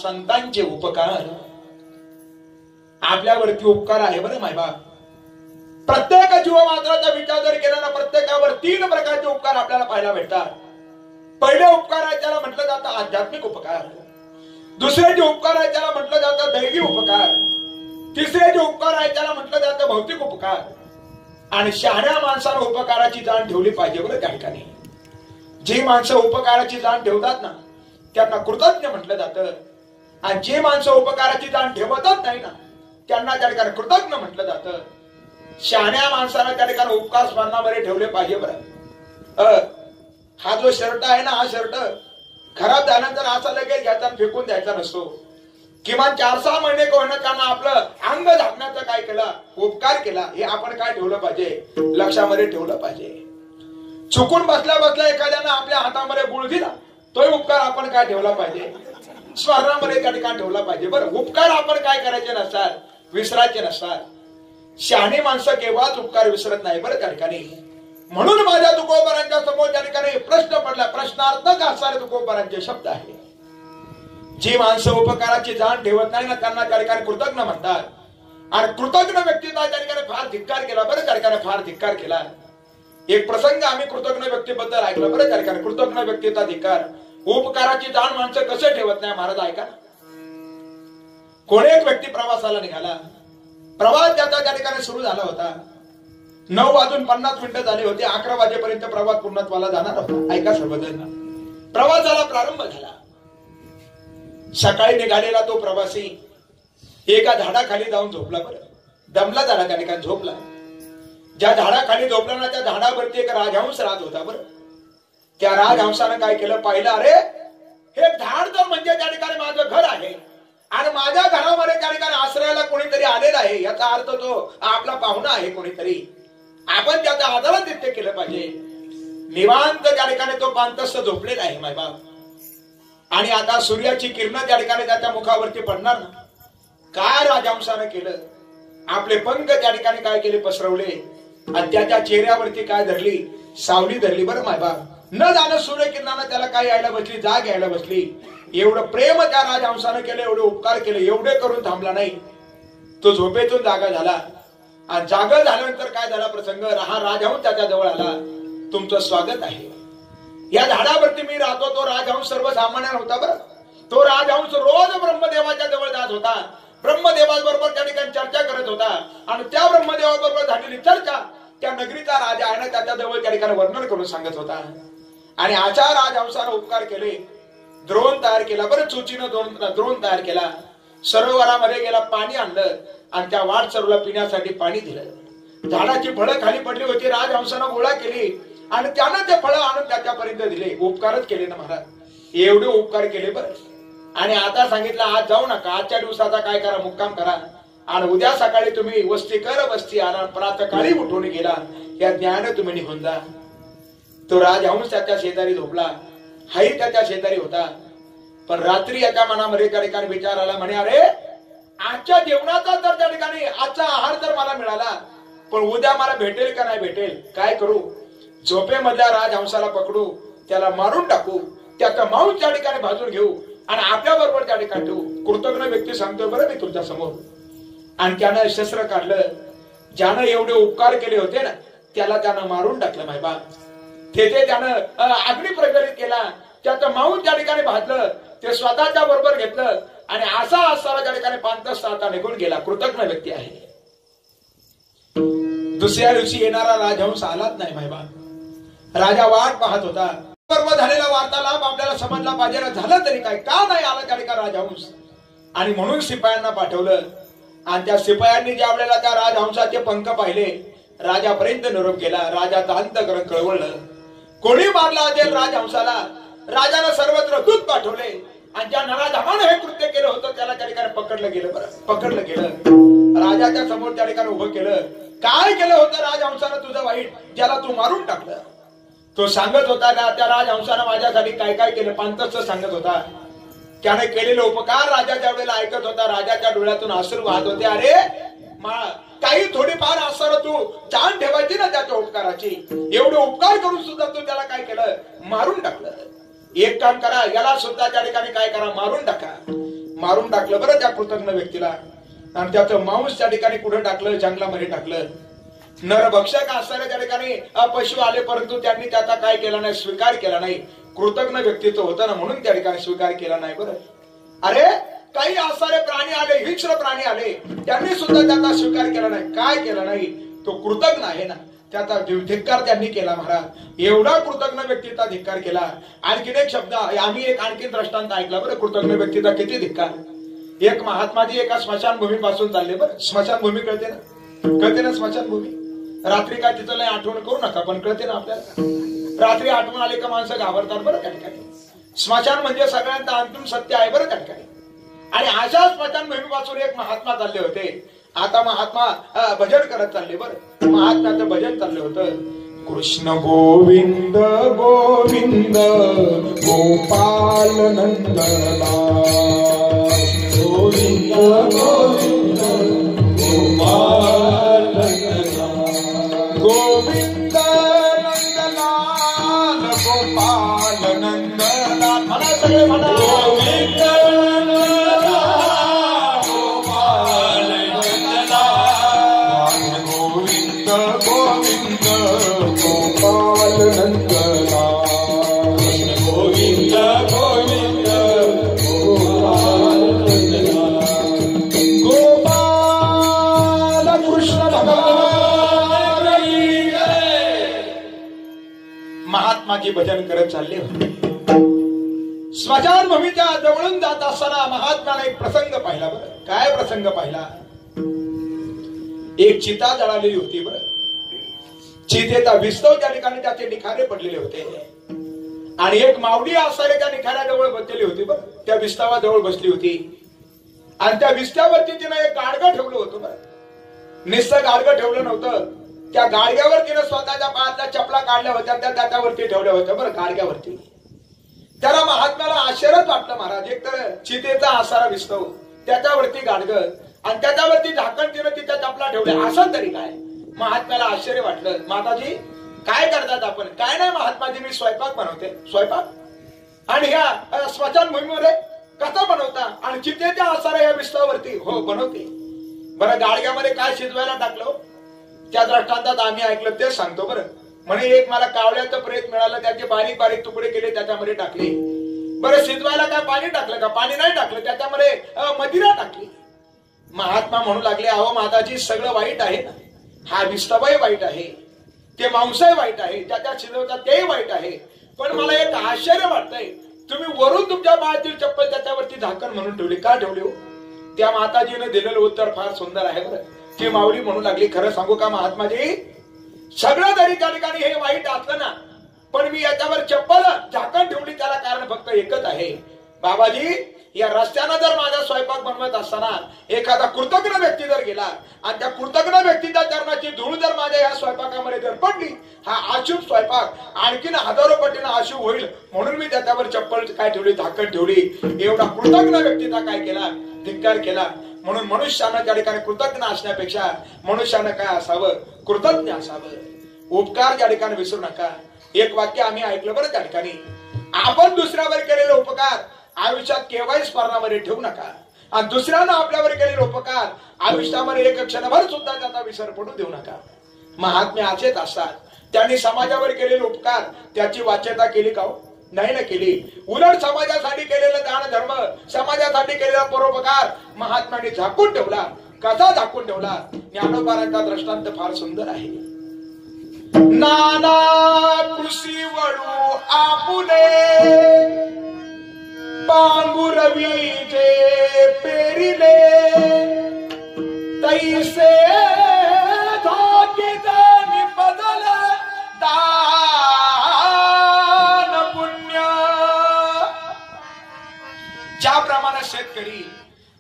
संतांचे उपकार. आपल्यावरती उपकार आहे बरं मायबाप. प्रत्येक जीवमात्राचा विचार जर केला ना, प्रत्येकावर 3 प्रकारचे उपकार आपल्याला पाहायला भेटतात. पहिले उपकार आहे त्याला म्हटलं जातं आध्यात्मिक उपकार. दुसरे जे उपकार आहे त्याला म्हटलं जातं दैवी उपकार. तिसरे जे उपकार आहे त्याला म्हटलं जातं भौतिक उपकार. आणि शहाण्या माणसानं उपकाराची जाण ठेवली पाहिजे बरं. त्या ठिकाणी जी माणसं उपकाराची जाण ठेवतात ना त्यांना कृतज्ञ म्हटलं जातं. आणि जे माणसं उपकाराची जाण ठेवतच नाही ना त्यांना त्या ठिकाणी कृतज्ञ म्हटलं जातं. शहाण्या माणसाला त्या ठिकाणी उपकार स्मरणामध्ये ठेवले पाहिजे बरं. हा जो शर्ट आहे ना, हा शर्ट खराब झाल्यानंतर असा लगेच घ्यायचा फेकून द्यायचा नसतो. किमान 4-6 महिने कोणा त्यांना आपलं अंग झाकण्याचं काय केलं, उपकार केला, हे आपण काय ठेवलं पाहिजे, लक्षामध्ये ठेवलं पाहिजे. चुकून बसल्या बसल्या एखाद्यानं आपल्या हातामध्ये गुळ दिला, तोही उपकार आपण काय ठेवला पाहिजे, स्मरणामध्ये त्या ठिकाणी ठेवला पाहिजे बरं. उपकार आपण काय करायचे नसतात, विसरायचे नसतात. शहाणी माणसं केव्हाच उपकार विसरत नाही बरं त्या ठिकाणी. म्हणून माझ्या तुकोबारांच्या समोर त्या ठिकाणी प्रश्न पडला, प्रश्नार्थक असणारे तुकोबारांचे शब्द आहे. जी माणसं उपकाराची जाण ठेवत नाही ना त्यांना त्या ठिकाणी कृतज्ञ म्हणतात. आणि कृतज्ञ व्यक्तीचा त्या ठिकाणी फार धिक्कार केला बरं त्या ठिकाणी, फार धिक्कार केला. एक प्रसंग आम्ही कृतज्ञ व्यक्तीबद्दल ऐकलं बरं त्या ठिकाणी. कृतज्ञ व्यक्तीचा धिक्कार, उपकाराची जाण माणसं कसं ठेवत नाही महाराज ऐका. कोणी एक व्यक्ती प्रवासाला निघाला. प्रवास त्याचा त्या ठिकाणी सुरू झाला होता. 9:50 झाले होते. 11 वाजेपर्यंत प्रवास पूर्णत्वाला जाणार होता. ऐका सर्वजण. प्रवासाला प्रारंभ झाला. सकाळी निघालेला तो प्रवासी एका झाडाखाली जाऊन झोपला बरं. दमला झाला त्या ठिकाणी, झोपला. ज्या झाडाखाली झोपला ना त्या झाडावरती एक राजहंस राहत होता बरं. त्या राजहंसानं काय केलं, पाहिलं अरे हे झाड तर म्हणजे त्या ठिकाणी माझं घर आहे आणि माझ्या घरामध्ये त्या ठिकाणी आश्रयाला कोणीतरी आलेला आहे, याचा अर्थ तो आपला पाहुणा आहे कोणीतरी. आपण त्याचा आदरातिथ्य केलं पाहिजे. निवांत त्या ठिकाणी तो पांतस्थ झोपलेला आहे मायबाप. आणि आता सूर्याची किरण त्या ठिकाणी त्याच्या मुखावरती पडणार ना. काय राजहंसानं केलं, आपले पंख त्या ठिकाणी काय केले, पसरवले आणि त्याच्या चेहऱ्यावरती काय धरली, सावली धरली बरं मायबाप. न जाणं सूर्यकिरणानं त्याला काय यायला बसली, जाग यायला बसली. एवढं प्रेम त्या राजहंसानं केलं, एवढे उपकार केले, एवढे करून थांबला नाही. तो झोपेतून जागा झाला आणि जागा झाल्यानंतर काय झाला प्रसंग, हा राजहंस त्याच्या जवळ आला. तुमचं स्वागत आहे. या झाडावरती मी राहतो. तो राजहंस सर्वसामान्य नव्हता बरं. तो राजहंस रोज ब्रह्मदेवाच्या जवळ जात होता. ब्रह्मदेवाबरोबर त्या ठिकाणी चर्चा करत होता आणि त्या ब्रह्मदेवाबरोबर झालेली चर्चा त्या नगरीचा राजा आहे ना त्याच्या जवळ त्या ठिकाणी वर्णन करून सांगत होता. आणि अशा राजहंसानं उपकार केले. द्रोण तयार केला बरं, चुचीनं द्रोण तयार केला. सरोवरामध्ये गेला, पाणी आणलं आणि त्या वाट सरोला पिण्यासाठी पाणी दिलं. झाडाची फळं खाली पडली होती, राजहंसानं गोळा केली आणि त्यानं ते फळं आणून त्याच्यापर्यंत दिले. उपकारच केले ना महाराज, एवढे उपकार केले बरं. आणि आता सांगितलं आज जाऊ नका, आजच्या दिवसाचा काय करा, मुक्काम करा आणि उद्या सकाळी तुम्ही वस्ती कर, वस्ती आला, प्रातःकाळी उठून गेला, या ज्ञान तुम्ही निघून जा. तो राजहंस त्याच्या शेजारी झोपला. हाही त्याच्या शेजारी होता. पण रात्री याच्या मनामध्ये त्या ठिकाणी विचार आला, म्हणे अरे आजच्या जेवणाचा तर त्या ठिकाणी आजचा आहार तर मला मिळाला, पण उद्या मला भेटेल का नाही भेटेल, काय करू. झोपेमधल्या राजहंसाला पकडू, त्याला मारून टाकू, त्याचा मांस त्या ठिकाणी भाजून घेऊ आणि आपल्या बरोबर त्या ठिकाणी ठेवू. कृतज्ञ व्यक्ती सांगतोय बरं मी तुमच्या समोर. आणि त्यानं शस्त्र काढलं. ज्यानं एवढे उपकार केले होते ना त्याला त्यानं मारून टाकलं मायबा. तेथे त्यानं अग्नी प्रज्वलित केला, त्याचं मांस त्या ठिकाणी भाजलं, ते स्वतःच्या बरोबर घेतलं आणि असा असताना त्या ठिकाणी पांतस्थ आता निघून गेला. कृतज्ञ व्यक्ती आहे. दुसऱ्या दिवशी येणारा राजहंस आलाच नाही मायबा. राजा वाट पाहत होता. बरोबर झालेला वार्तालाप आपल्याला समजला पाहिजे ना, झालं तरी काय, का नाही आला त्या ठिकाणी राजहंस. आणि म्हणून शिपायांना पाठवलं आणि त्या शिपायांनी ज्या वेळेला त्या राजहंसाचे पंख पाहिले, राजापर्यंत निरोप केला. राजाचं अंतःकरण कळवळलं. कोणी मारला असेल राजहंसाला. राजानं सर्वत्र दूत पाठवले आणि ज्या नराधमानं हे कृत्य केलं होतं त्याला त्या ठिकाणी पकडलं गेलं बरं, पकडलं गेलं. राजाच्या समोर त्या ठिकाणी उभं केलं. काय केलं होतं राजहंसानं तुझं वाईट, ज्याला तू मारून टाकलं. तो सांगत होता ना त्या राजहंसानं माझ्यासाठी काय काय केलं, पांतस्थ सांगत होता. त्याने केलेले उपकार राजाच्या वेळेला ऐकत होता. राजाच्या डोळ्यातून अश्रू वाहत होते. अरे काही थोडीफार असर तू जाण ठेवायची ना त्याच्या उपकाराची. एवढे उपकार करून सुद्धा तू त्याला काय केलं, मारून टाकलं. एक काम करा, याला सुद्धा त्या ठिकाणी काय करा, मारून टाका. मारून टाकलं बरं त्या कृतज्ञ व्यक्तीला, आणि त्याचं मांस त्या ठिकाणी कुठं टाकलं, जंगलामध्ये टाकलं. नरभक्षक असणाऱ्या त्या ठिकाणी पशु आले, परंतु त्यांनी त्याचा काय केला नाही, स्वीकार केला नाही. कृतज्ञ व्यक्तीचं होतं ना म्हणून त्या ठिकाणी स्वीकार केला नाही. बरं, अरे काही असणारे प्राणी आले, हिंस्र प्राणी आले, त्यांनी सुद्धा त्याचा स्वीकार केला नाही. काय केला नाही, तो कृतज्ञ आहे ना, त्याचा धिक्कार त्यांनी केला. महाराज एवढा कृतज्ञ व्यक्तीचा धिक्कार केला. आणखीन एक शब्द आम्ही एक आणखीन दृष्टांत ऐकला बरं, कृतज्ञ व्यक्तीचा किती धिक्कार. एक महात्माजी एका स्मशानभूमी पासून चालले. बरं, स्मशानभूमी कळते ना, कळते ना स्मशानभूमी. रात्री काय तिथं लय आठवण करू नका, पण कळते ना आपल्याला. रात्री आठवण आले का माणसं घाबरतात बरं त्या ठिकाणी. स्मशान म्हणजे सगळ्यांचं अंतिम सत्य आहे बरं त्या ठिकाणी. आणि अशा स्मशानभूमी पासून एक महात्मा चालले होते. आता महात्मा भजन करत चालले. बरं, महात्म्याचं भजन चाललं होतं. कृष्ण गोविंद गोविंद गोपाल नंदलाल, गोविंद गोविंद गोपाल नंदलाल, गोविंद नंदलाल गोपाल नंदलाल. म्हणा सगळे म्हणा, गोविंद गोविंद गोपाल नंदलाल, गोविंद गोविंद गोपाल नंदलाल, गोपाल कृष्ण भगवान. महात्माजी भजन करत चालले होते. स्मशानभूमीच्या जवळून जात असताना महात्माने एक प्रसंग पाहिला. बरं, काय प्रसंग पाहिला. एक चिता जळालेली होती. बरं, चितेचा विस्तव त्या ठिकाणी त्याचे निखारे पडलेले होते, आणि एक मावडी असणारे त्या निखाऱ्याजवळ बसलेली होती. बरं, त्या विस्तावाजवळ बसली होती, आणि त्या विस्त्यावरती तिनं एक गाडगं ठेवलं होतं. बरं, नुसतं गाडगं ठेवलं नव्हतं, त्या गाडग्यावर तिनं स्वतःच्या पायातल्या चपला काढल्या होत्या, त्या त्याच्यावरती ठेवल्या होत्या. बरं, गाडग्यावरती. त्याला महात्म्याला आश्चर्यच वाटलं. महाराज, एक तर चितेचा असारा विस्तव, त्याच्यावरती गाडगं, आणि त्याच्यावरती झाकण तिनं तिच्या चपला ठेवल्या, असं तरी काय. महात्म्याला आश्चर्य वाटलं. माताजी काय करतात आपण. काय नाही महात्माजी, मी स्वयंपाक बनवते. स्वयंपाक? आणि ह्या स्मशानभूमीमध्ये कसा बनवता, आणि चितेच्या आसारा या विस्तवावरती. हो, बनवते. बरं, गाडग्यामध्ये काय शिजवायला टाकलं, त्या दृष्टांतात आम्ही ऐकलं तेच सांगतो. बरं, म्हणे एक मला कावळ्याचं प्रेत मिळालं, त्याचे बारीक बारीक तुकडे केले, त्याच्यामध्ये टाकले. बरं, शिजवायला काय पाणी टाकलं का. पाणी नाही टाकलं, त्याच्यामध्ये मदिरा टाकली. महात्मा म्हणू लागले, अहो माताजी सगळं वाईट आहे ना, हा विस्तवही वाईट आहे, ते मांसही वाईट आहे, त्याच्या शिजवतात तेही वाईट आहे, पण मला एक आश्चर्य वाटतंय, तुम्ही वरून तुमच्या पायातील चप्पल त्याच्यावरती झाकण म्हणून ठेवली, का ठेवली हो. त्या माताजीने दिलेलं उत्तर फार सुंदर आहे. बरं, ती माऊली म्हणू लागली, खरं सांगू का महात्माजी, सगळं जरी त्या ठिकाणी हे वाईट असलं ना, पण मी याच्यावर चप्पल झाकण ठेवली, त्याला कारण फक्त एकच आहे. बाबाजी, या रस्त्यानं जर माझा स्वयंपाक बनवत असताना एखादा कृतज्ञ व्यक्ती जर गेला, आणि त्या कृतज्ञ व्यक्तीच्या चरणाची धूळ जर माझ्या या स्वयंपाकामध्ये जर पडली, हा अशुभ स्वयंपाक आणखीन हजारो पटीनं अशुभ होईल, म्हणून मी त्याच्यावर चप्पल काय ठेवली, झाकण ठेवली. एवढा कृतज्ञ व्यक्तीचा काय केला, धिक्कार केला. म्हणून मनुष्यानं त्या ठिकाणी कृतज्ञ असण्यापेक्षा मनुष्यानं काय असावं, कृतज्ञ असावं. उपकार त्या ठिकाणी विसरू नका. एक वाक्य आम्ही ऐकलं बरं त्या ठिकाणी, आपण दुसऱ्यावर केलेले उपकार आयुष्यात केव्हाही स्मरणामध्ये ठेवू नका, आणि दुसऱ्यानं आपल्यावर केलेले उपकार आयुष्यामध्ये एक क्षणभर सुद्धा त्याचा विसर पडू देऊ नका. महात्मे असेच असतात. त्यांनी समाजावर केलेले उपकार त्याची वाच्यता केली का, नाही ना केली. उलट समाजासाठी केलेलं दान धर्म, समाजासाठी केलेला परोपकार महात्म्यांनी झाकून ठेवला. कसा झाकून ठेवला, ज्ञानोबारांचा दृष्टांत फार सुंदर आहे. नाना कृषी वळू आपुले, पांगुरवीचे पेरिले, तैसे धाकीत निपदल दान पुण्य. ज्याप्रमाणे शेतकरी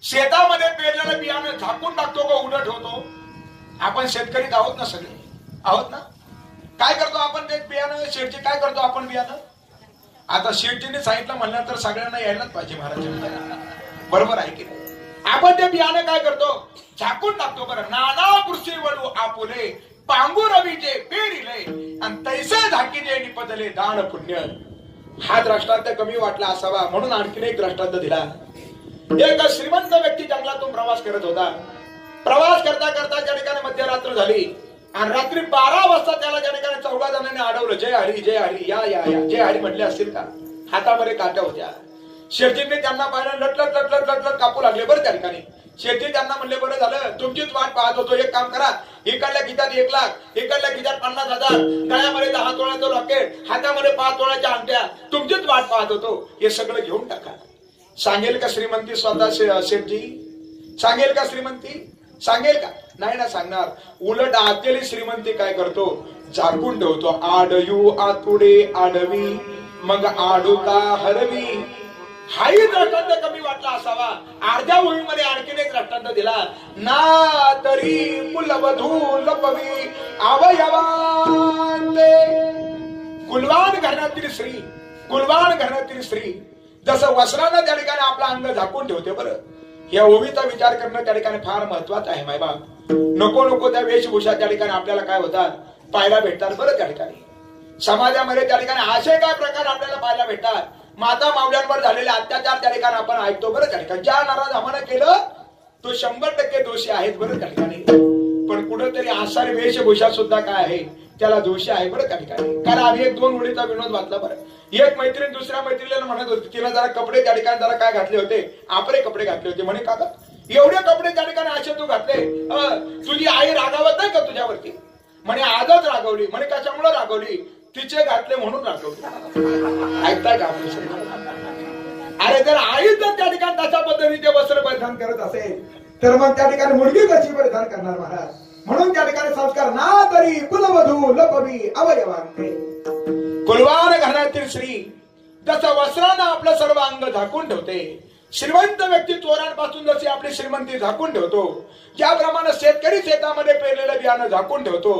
शेतामध्ये पेरलेलं बियाणं झाकून टाकतो का उडत होतो, आपण शेतकरी आहोत ना, सगळे आहोत ना. काय करतो आपण ते बियाणं, शेडचे काय करतो आपण बियाणं. आता शेठजीने सांगितलं म्हणल्यानंतर सगळ्यांना यायलाच पाहिजे महाराज, बरोबर आहे की नाही. आपण ते बियाणं काय करतो, झाकून टाकतो. बरं, नाना कृषी वळू आपुले, पांगू रवीचे पेरिले, आणि तैसे झाकीचे निपदले दान पुण्य. हा दृष्टांत कमी वाटला असावा म्हणून आणखीन एक दृष्टांत दिला. एक श्रीमंत व्यक्ती जंगलातून प्रवास करत होता. प्रवास करता करता त्या ठिकाणी मध्यरात्र झाली आणि रात्री 12 वाजता त्याला त्या ठिकाणी 14 जणांनी अडवलं. जय हरी जय हरी, या या या. जय हरी म्हटले असतील का? हातामध्ये काट्या होत्या. शेठजींनी त्यांना पाहिलं, लटलट लटलट लटलट कापू लागले. बरं त्या ठिकाणी शेठजी त्यांना म्हणले, बरं झालं तुमचीच वाट पाहत होतो. एक काम करा, इकडल्या खिशात 1 लाख, इकडल्या खिशात 50,000, गळ्यामध्ये 10 तोळ्याचं रॉकेट, हातामध्ये 5 तोळ्याच्या अंगठ्या, तुमचीच वाट पाहत होतो. हे सगळं घेऊन टाका. सांगेल का श्रीमंती स्वतः शेठजी? सांगेल का श्रीमंती? सांगेल का? नाही ना सांगणार. उलट आतेली श्रीमंती काय करतो? झाकून ठेवतो. आडयू आतुडे आडवी, मग आडुता हरवी. हाही दृष्टांत कमी वाटला असावा. अर्ध्या ओळीमध्ये आणखीन एक दृष्टांत दिला. ना तरी कुलवधू लपवी अवयवांते. कुलवान घराण्यातील स्त्री, कुलवान घराण्यातील स्त्री जसं वस्त्रानं त्या ठिकाणी आपला अंग झाकून ठेवते. बरं, या ओवीचा विचार करणं त्या ठिकाणी फार महत्वाचं आहे. मायबाप, नको नको त्या वेशभूषा त्या ठिकाणी आपल्याला काय होतात? पाहायला भेटतात. बरं, त्या ठिकाणी समाजामध्ये त्या ठिकाणी असे काय प्रकार आपल्याला पाहायला भेटतात? माता मावल्यांवर झालेले अत्याचार त्या ठिकाणी आपण ऐकतो. बरं, त्या ठिकाणी ज्या नाराज आम्हाला केलं तो 100% दोषी आहेत. बरं, त्या ठिकाणी पण कुठेतरी आसारी वेशभूषा सुद्धा काय आहे? त्याला दोषी आहे. बरं, त्या ठिकाणी कारण आम्ही 1-2 ओळीचा विनोद वाचला. बरं, एक मैत्रीण दुसऱ्या मैत्रिणीला म्हणत होती, तिला जरा कपडे त्या ठिकाणी जरा काय घातले होते? आपले कपडे घातले होते. म्हणे, का एवढे कपडे त्या ठिकाणी असे तू घातले? तुझी आई रागावत नाही का तुझ्यावरती? म्हणे, आजच रागवली. म्हणे, कशामुळे रागवली? तिचे घातले म्हणून रागवली. ऐकताय का आपण? अरे, जर आई जर त्या ठिकाणी तशा पद्धतीचे वस्त्र परिधान करत असेल तर मग त्या ठिकाणी मुलगी कशी परिधान करणार महाराज? म्हणून त्या ठिकाणी संस्कार. ना तरी कुलवधू लपवी अवयवांते. कुलवान घराण्यातील स्त्री जसं वस्त्रानं आपलं सर्व अंग झाकून ठेवते, श्रीमंत व्यक्ती चोरांपासून जशी आपली श्रीमंती झाकून ठेवतो, ज्याप्रमाणे शेतकरी शेतामध्ये पेरलेलं बियाणं झाकून ठेवतो,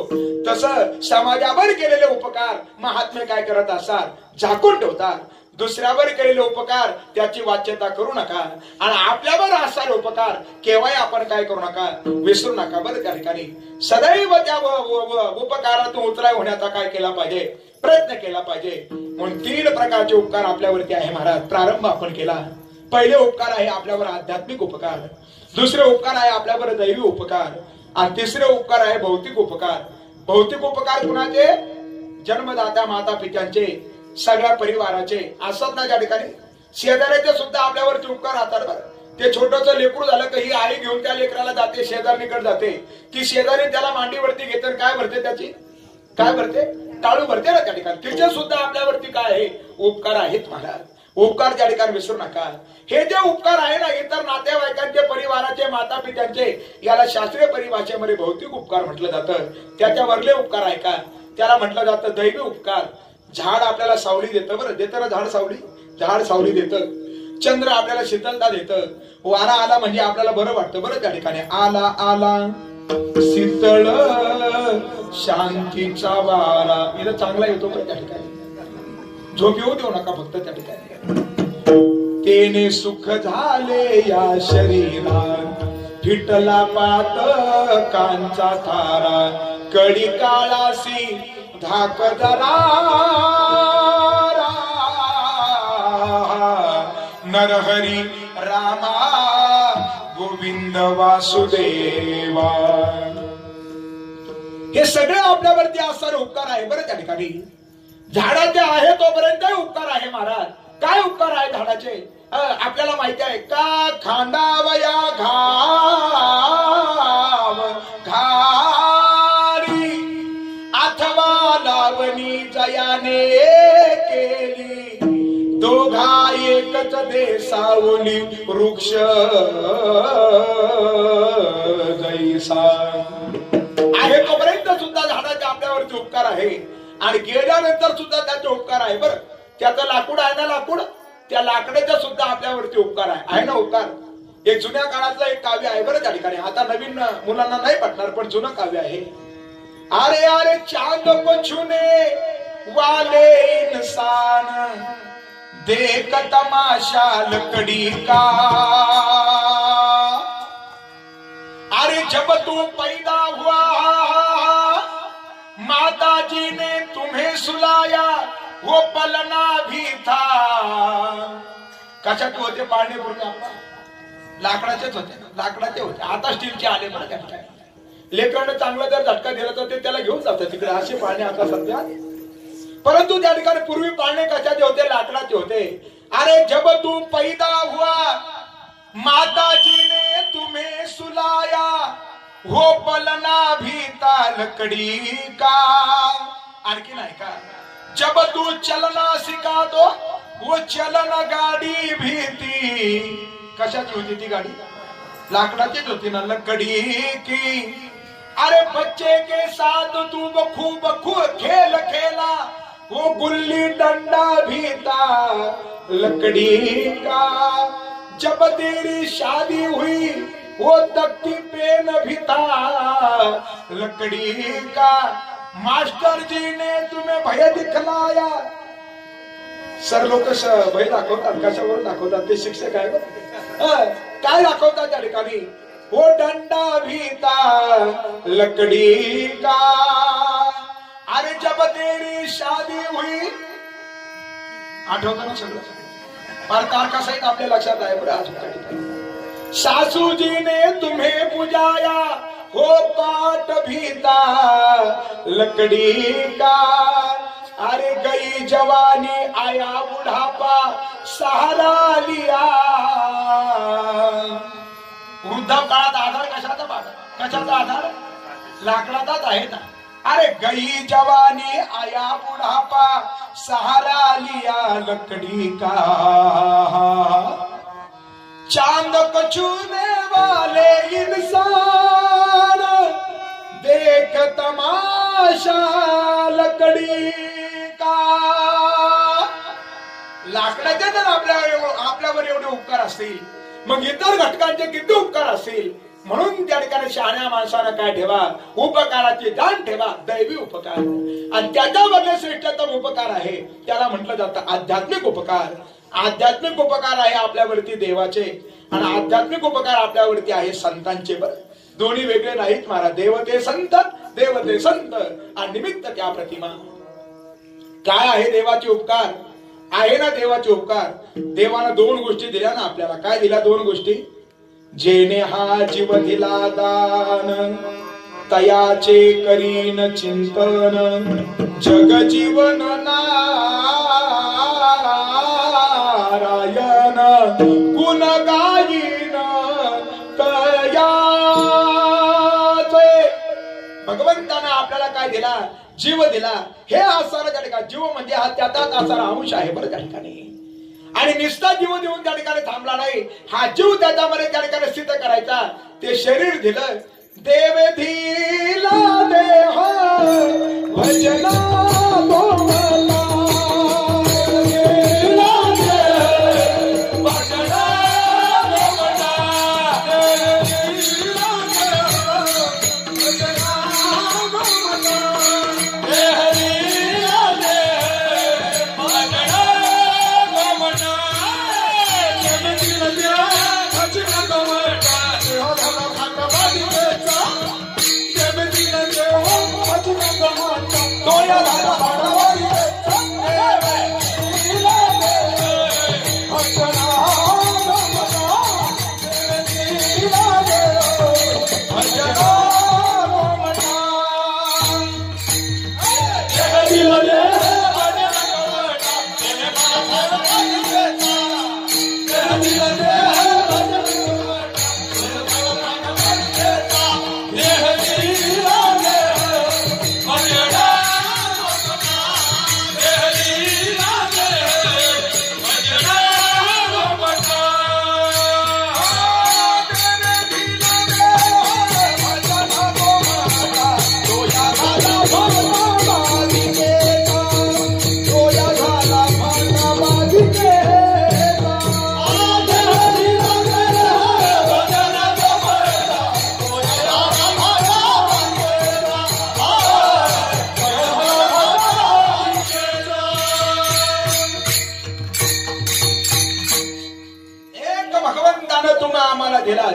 तसं समाजावर केलेले उपकार महात्मे काय करत असतात? झाकून ठेवतात. दुसऱ्यावर केलेले उपकार त्याची वाच्यता करू नका आणि आपल्यावर असणारे उपकार केव्हाही आपण काय करू नका, विसरू नका. बरं, त्या ठिकाणी सदैव त्या उपकारातून उतराय होण्याचा काय केला पाहिजे? प्रयत्न केला पाहिजे. म्हणून 3 प्रकारचे उपकार आपल्यावरती आहे महाराज. प्रारंभ आपण केला. पहिले उपकार आहे आपल्यावर आध्यात्मिक उपकार, दुसरे उपकार आहे आपल्यावर दैवी उपकार आणि तिसरे उपकार आहे भौतिक उपकार. भौतिक उपकार कुणाचे? जन्मदात्या माता पित्यांचे, सगळ्या परिवाराचे असतात ना. त्या ठिकाणी शेजाऱ्याचे सुद्धा आपल्यावरती उपकार राहतात. बरं, ते छोटस लेकरू झालं की ही आई घेऊन त्या लेकराला जाते, शेजारणीकडे जाते. ती शेजारी त्याला मांडीवरती घेते. काय भरते त्याची? काय भरते? टाळू भरते ना. त्या ठिकाणी तिचे सुद्धा आपल्यावरती काय आहे? उपकार आहेत महाराज. उपकार त्या ठिकाणी विसरू नका. हे जे उपकार आहे ना, इतर नातेवाईकांचे, परिवाराचे, माता पित्यांचे, याला शास्त्रीय परिभाषेमध्ये भौतिक उपकार म्हटलं जातं. त्याच्यावरले उपकार आहे का? त्याला म्हटलं जातं दैवी उपकार. झाड आपल्याला सावली देतं. बरं, देतं ना झाड सावली? झाड सावली देतं. चंद्र आपल्याला शीतलता देतं. वारा आला म्हणजे आपल्याला बरं वाटतं. बरं, त्या ठिकाणी आला आला शीतळ शांतीचा वारा, इथं चांगला येतो. बरं, त्या ठिकाणी झोप येऊ देऊ नका फक्त त्या ठिकाणी. तेने सुख झाले या शरीरात, फिटला पातकांचा थारा, कडी काळासी धाक जरा, नरहरी रामा गोविंद वासुदेवा. हे सगळे आपल्यावरती असणारे उपकार आहे. बरं, त्या ठिकाणी झाडाचे आहे तोपर्यंत उपकार आहे महाराज. काय उपकार आहे झाडाचे? आपल्याला माहिती आहे का? खांदावया घाव घारी, अथवा लावणी जयाने केली, दोघा एकच देसावली वृक्ष जैसा. आहे तोपर्यंत सुद्धा झाडाचे आपल्यावरती उपकार आहे आणि गेल्यानंतर सुद्धा त्याचे उपकार आहे. बरं, त्याचं लाकूड आहे ना, लाकूड, त्या लाकडाचा सुद्धा आपल्यावरती उपकार आहे ना उपकार. एक जुन्या काळातलं एक काव्य आहे. बरं, त्या ठिकाणी आता नवीन मुलांना नाही पटणार पण जुनं काव्य आहे. अरे अरे चांद को छूने वाले इंसान, देख तमाशा लकड़ी का, अरे जब तू पैदा हुआ माता जी ने तुम्हें सुलाया, वो पलना भी था. कशात होते पाळणे पूर्ण? लाकडाचेच होते ना, लाकडाचे होते. आता स्टीलचे आले मला त्या ठिकाणी. लेकरांना चांगला जर झटका दिला तर ते त्याला घेऊन जातात तिकडे. असे पाळणे आता सध्या, परंतु त्या ठिकाणी पूर्वी पाळणे कशाचे होते? लाकडाचे होते. अरे जब तू पैदा हुआ माताजी ने तुम्हें सुलाया, हो पलना भी था लकड़ी का. आणखी नाही का? जब तू चलना सिखा दो, वो चलन गाडी भी थी. कशाची होती ती गाडी? लाकडाचीच होती ना, लकड़ी की. अरे बच्चे के साथ तू खूब खेल खेला, वो गुल्ली डंडा भी था लकड़ी का. जब तेरी शादी हुई वो तख्ती पेन भी था लकड़ी का. मास्टर जी ने तुम्हें भय दिखलाया. सर लोक भय दाखवतात, कशावरून दाखवतात? ते शिक्षक आहे. काय दाखवतात त्या ठिकाणी? वो डंडा भी था लकड़ी का. अरे जब तेरी शादी हुई, आठवतं ना सगळं? फार तारखा सहित आपल्या लक्षात आहे बरं. आज सासू जी ने तुम्हें बुझाया, हो पाट भी था लकड़ी का. अरे गई जवानी आया बुढ़ापा, सहारा लिया. वृद्धा काळात आधार कशाचा? कशाचा आधार? लाकडाचाच आहे ना. अरे गई जवानी आया बुढ़ापा, सहारा लिया लकड़ी का. चांद को छूने वाले इंसान, देख तमाशा लकड़ी का. लाकडाचे जर आपल्यावर एवढे उपकार असतील, मग इतर घटकांचे किती उपकार असतील. म्हणून त्या ठिकाणी शहाण्या माणसानं काय ठेवा? उपकाराची जाण ठेवा. दैवी उपकार आणि त्याच्यामधले श्रेष्ठतम उपकार आहे त्याला म्हटलं जातं आध्यात्मिक उपकार. आध्यात्मिक उपकार आहे आपल्यावरती देवाचे, आणि आध्यात्मिक उपकार आपल्यावरती आहे संतांचे. बरं, दोन्ही वेगळे नाहीत महाराज. देवते संत, देवते संत आणि निमित्त त्या प्रतिमा. काय आहे देवाचे उपकार? आहे ना देवाचे उपकार. देवानं दोन गोष्टी दिल्या ना आपल्याला. काय दिल्या? दोन गोष्टी. जेने हा जीव दिला दान, तयाचे करीन चिंतन, जग जीवन नारायण, गुण गायीन तयाचे. भगवंतानं आपल्याला काय दिला? जीव दिला. हे असारा त्या ठिकाणी जीव म्हणजे हा त्याचाच असारा अंश आहे बरं त्या ठिकाणी. आणि निस्ता जीव देऊन त्या ठिकाणी थांबला नाही. हा जीव त्याच्यामध्ये त्या ठिकाणी स्थित करायचा. ते शरीर दिलं. देव धीला देह भजना बोला,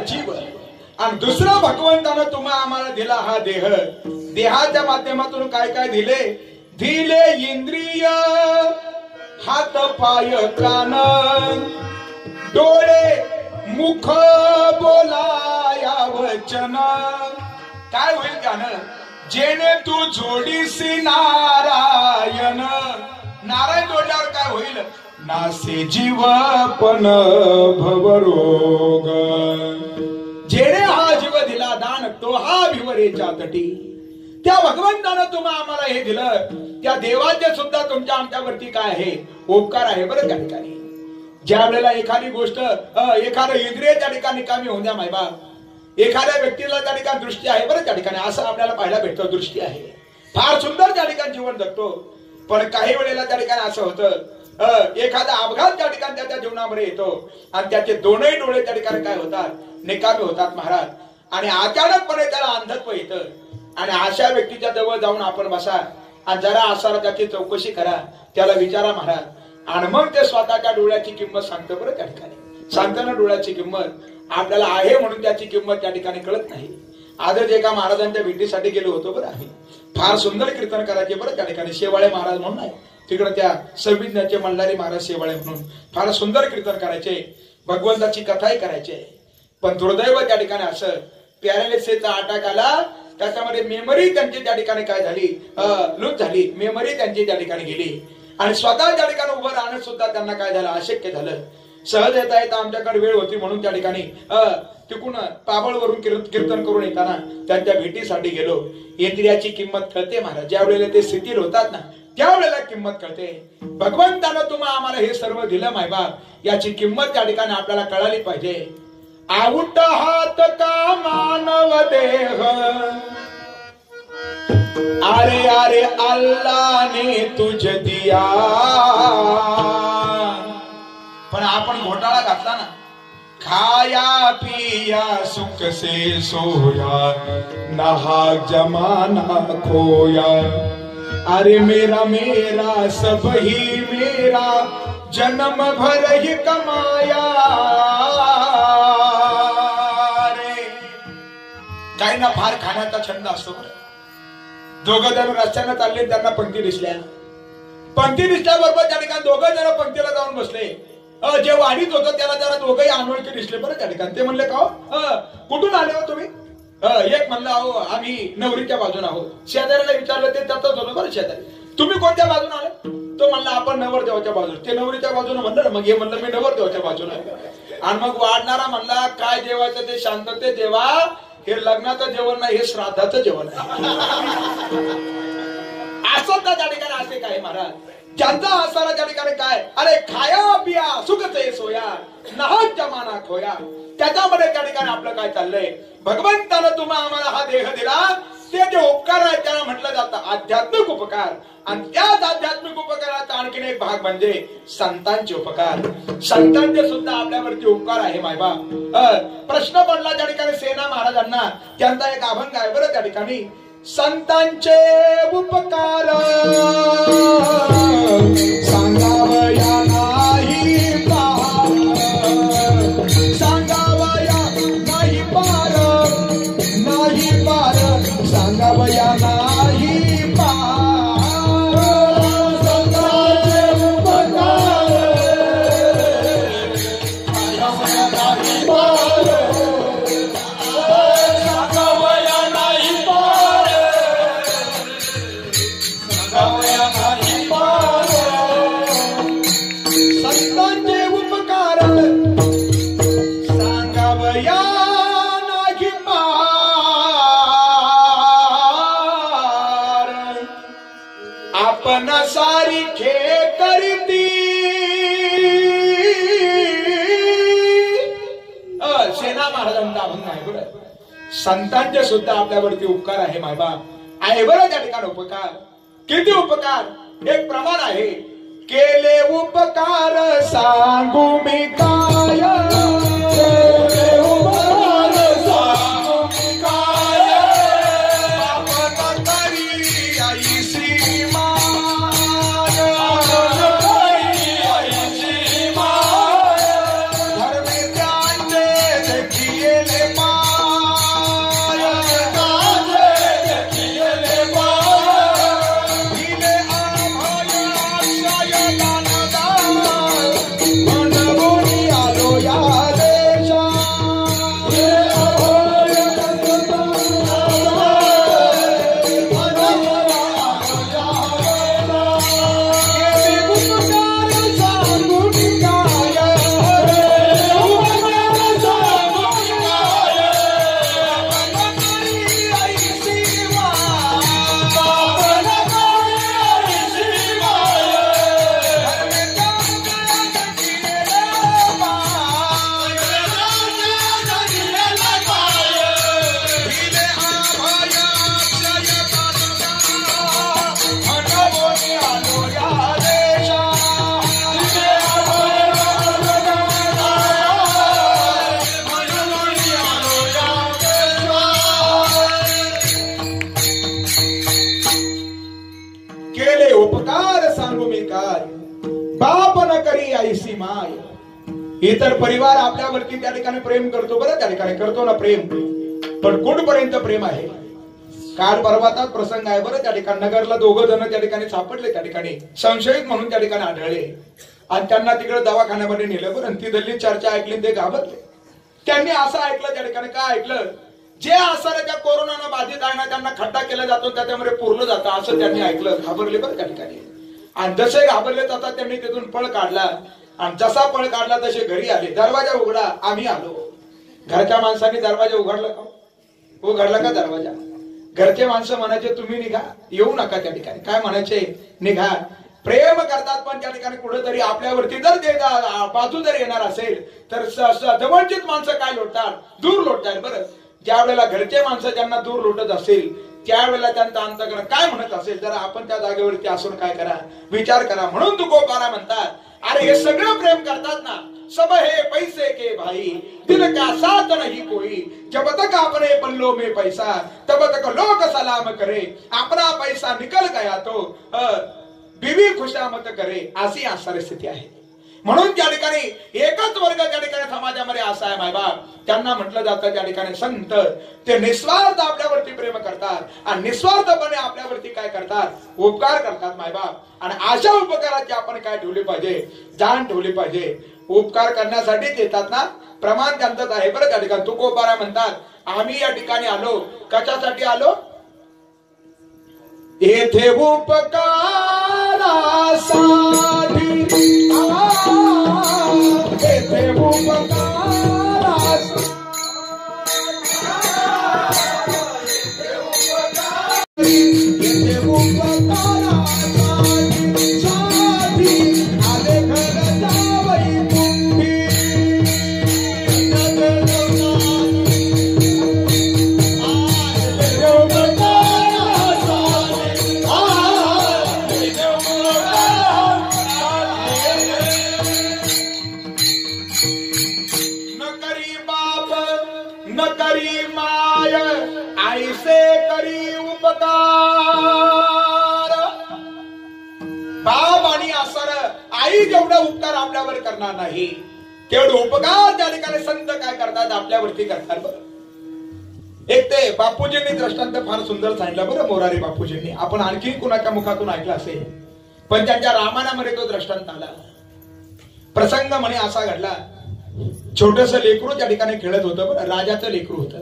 जीव, आणि दुसरा भगवंतानं तुम्हा आम्हाला दिला हा देह. देहाच्या माध्यमातून काय काय दिले? दिले इंद्रिय, हात पाय कान, डोळे मुख बोलाया वचन काय होईल गाणं जेणे तू जोडीसी नारायण नारायण जोडल्यावर काय होईल नासे जीवपण भवरोग जेणे हा जीव दिला दान तो हा भिवरेच्या तटी त्या भगवंतानं तुम्हाला आम्हाला हे दिलं त्या देवाचे सुद्धा तुमच्या आमच्यावरती काय आहे उपकार आहे बरं त्या ठिकाणी ज्या वेळेला एखादी गोष्ट एखादं इंद्रिय त्या ठिकाणी कामी होऊन द्या मायबाप एखाद्या व्यक्तीला त्या ठिकाणी दृष्टी आहे बरं त्या ठिकाणी असं आपल्याला पाहायला भेटतं दृष्टी आहे फार सुंदर त्या ठिकाणी जीवन जगतो पण काही वेळेला त्या ठिकाणी असं होतं एखादा अपघात त्या ठिकाणी त्याच्या जीवनामध्ये येतो आणि त्याचे दोनही डोळे त्या ठिकाणी काय होतात निकामी होतात महाराज आणि अचानकपणे त्याला अंधत्व येतं आणि अशा व्यक्तीच्या जवळ जाऊन आपण बसा आणि जरा असा त्याची चौकशी करा त्याला विचारा महाराज आणि मग ते स्वतःच्या डोळ्याची किंमत सांगतं बरं त्या ठिकाणी सांगताना डोळ्याची किंमत आपल्याला आहे म्हणून त्याची किंमत त्या ठिकाणी कळत नाही आजच एका महाराजांच्या भेटीसाठी गेलो होतो बरं आम्ही फार सुंदर कीर्तन करायचे बरं त्या ठिकाणी शेवाळे महाराज म्हणून आहे तिकडे त्या संविज्ञाचे मंडळी महाराज शेवाळे म्हणून फार सुंदर कीर्तन करायचे भगवंताची कथाही करायचे पण दुर्दैव त्या ठिकाणी असं पॅरालिसिसचा अटॅक आला त्याच्यामध्ये मेमरी त्यांची त्या ठिकाणी काय झाली लूज झाली मेमरी त्यांची त्या ठिकाणी गेली आणि स्वतः त्या ठिकाणी उभं राहणं सुद्धा त्यांना काय झालं अशक्य झालं सहज येता येता आमच्याकडे वेळ होती म्हणून त्या ठिकाणी तिकून पाबळवरून कीर्तन करून येताना त्यांच्या भेटीसाठी गेलो इंद्रियाची किंमत कळते महाराज ज्या वेळेला ते स्थितीत होतात ना त्यावेळेला किंमत कळते भगवंतानं तुम्हाला आम्हाला हे सर्व दिलं मायबाप याची किंमत त्या ठिकाणी आपल्याला कळाली पाहिजे आऊट हात का मानव देह अरे अरे अल्लाह ने तुझ दिया पण आपण घोटाळा घातला ना खाया पिया सुख से सोया नहा जमाना खोया अरे मेरा मेरा सब ही मेरा जन्म भर ही कमाया रे काही ना फार खाण्याचा छंद असतो बरं दोघं जण रस्त्यानं चालले त्यांना पंक्ती दिसल्याबरोबर त्या ठिकाणी दोघं जण पंक्तीला जाऊन बसले जे वाढीत होतं त्याला जरा दोघंही अनोळखी दिसले बरं त्या ठिकाणी ते म्हणले का कुठून आले हो तुम्ही एक म्हणलं अहो आम्ही नवरीच्या बाजून आहोत शेजाऱ्याला विचारलं ते त्यातच होतं बरं शेजारी तुम्ही कोणत्या बाजून आले तो म्हणला आपण नवरदेवाच्या बाजून ते नवरीच्या बाजून म्हणलं मग हे म्हणलं मी नवरदेवाच्या बाजून आहे आणि मग वाढणारा म्हणला काय जेवायचं ते शांतते जेवा हे लग्नाचं जेवण नाही हे श्राद्धाचं जेवण आहे असं त्या ठिकाणी असे काय महाराज ज्यांचा आसारा त्या ठिकाणी काय अरे खाया पिया सुखचे सोया नहात जमाना खोया त्याच्यामध्ये त्या ठिकाणी आपलं काय चाललंय भगवंतानं तुम्हाला आम्हाला हा देह दिला ते जे उपकार आहेत त्यांना म्हटलं जातं आध्यात्मिक उपकार आणि त्याच आध्यात्मिक उपकाराचा आणखीन एक भाग म्हणजे संतांचे उपकार संतांचे सुद्धा आपल्यावरती उपकार आहे मायबाप प्रश्न पडला त्या ठिकाणी सेना महाराजांना त्यांचा एक अभंग आहे बरं त्या ठिकाणी संतांचे उपकार सांगावया नाही पार सांगावया नाही पार नाही पार सांगावया नाही पार संतांचे उपकार सांगावया नाही पार सांगावया नाही पार सांगावया नाही पार संतांचे उपकार सांगावया नाही पार आपण सारिखे करती सेना महाराजांचा अभंग आहे बरं संतांचे सुद्धा आपल्यावरती उपकार आहे मायबाप आहे बरं त्या ठिकाणी उपकार किती उपकार एक प्रमाण आहे केले उपकार सांगू मी काय केले उपकार सांगू मी काय आपण करी आई श्रीमान आई श्रीमान धर्मे त्यांचे देखिले पाय देखिले पाय भिले आभाया आलो याद आईसी माय. इतर परिवार आपल्यावरती त्या ठिकाणी प्रेम करतो बरं, त्या ठिकाणी करतो ना प्रेम, पण कुठपर्यंत प्रेम आहे. काल परवाचाच प्रसंग आहे बरं, त्या ठिकाणी नगरला दोघं जण त्या ठिकाणी सापडले, त्या ठिकाणी संशयित म्हणून त्या ठिकाणी आढळले आणि त्यांना तिकडे दवाखान्यामध्ये नेलं बरं. ती दल्ली चर्चा ऐकली, ते घाबरले. त्यांनी असं ऐकलं त्या ठिकाणी, काय ऐकलं, जे आसाराच्या कोरोनानं बाधित आहे ना त्यांना खड्डा केला जातो, त्याच्यामध्ये पुरलं जातं असं त्यांनी ऐकलं. घाबरले बरं त्या ठिकाणी. आणि जसे घाबरले तसा त्यांनी तिथून पळ काढला आणि जसा पळ काढला तसे घरी आले. दरवाजा उघडा, आम्ही आलो. घरच्या माणसांनी दरवाजा उघडला का? उघडला का दरवाजा? घरचे माणसं म्हणायचे तुम्ही निघा, येऊ नका त्या ठिकाणी. काय म्हणायचे? निघा. प्रेम करतात पण त्या ठिकाणी कुठेतरी आपल्यावरती जर ते बाजू जर येणार असेल तर जवळचीच माणसं काय लोटतात? दूर लोटतात बरं. ज्या वेळेला घरचे माणसं ज्यांना दूर लोटत असेल त्यावेळेला त्यांचा अंतःकरण काय म्हणत असेल, जरा आपण त्या जागेवरती असून काय करा, विचार करा. म्हणून तुकोबारा म्हणतात, अरे हे सगळं प्रेम करतात ना, सब है पैसे के भाई, दिल का साथ नहीं कोई, जब तक अपने पल्लों में पैसा तब तक लोग सलाम करे, अपना पैसा निकल गया तो बीवी खुशामत करे. अशी आसारी स्थिती आहे. म्हणून त्या ठिकाणी एकच वर्ग त्या ठिकाणी समाजामध्ये असा आहे मायबाप, त्यांना म्हटलं जातं त्या ठिकाणी संत. ते निस्वार्थ आपल्यावरती प्रेम करतात आणि निस्वार्थपणे आपल्यावरती काय करतात? उपकार करतात मायबाप. आणि अशा उपकाराची आपण काय ठेवली पाहिजे? जाण ठेवली पाहिजे. उपकार करण्यासाठीच येतात ना, प्रमाण त्यांचंच आहे बरं. त्या ठिकाणी तुकोबारा म्हणतात, आम्ही या ठिकाणी आलो, कशासाठी आलो? येथे उपकारासाठी, येथे उपकारासाठी, येथे उपकारासाठी आले घर जावई मुठी. ऐसे करी उपकार. बाप आणि आसर आई जेवढा उपकार आपल्यावर करणार नाही तेवढे उपकार त्या ठिकाणी संत काय करतात? आपल्यावरती करतात बरं. एक ते बापूजींनी दृष्टांत फार सुंदर सांगितलं बरं, मोरारी बापूजींनी. आपण आणखी कुणाच्या मुखातून ऐकलं असेल, पण त्यांच्या रामायणामध्ये तो दृष्टांत आला. प्रसंग म्हणे असा घडला, छोटस लेकरू त्या ठिकाणी खेळत होतं बरं, राजाचं लेकरू होतं.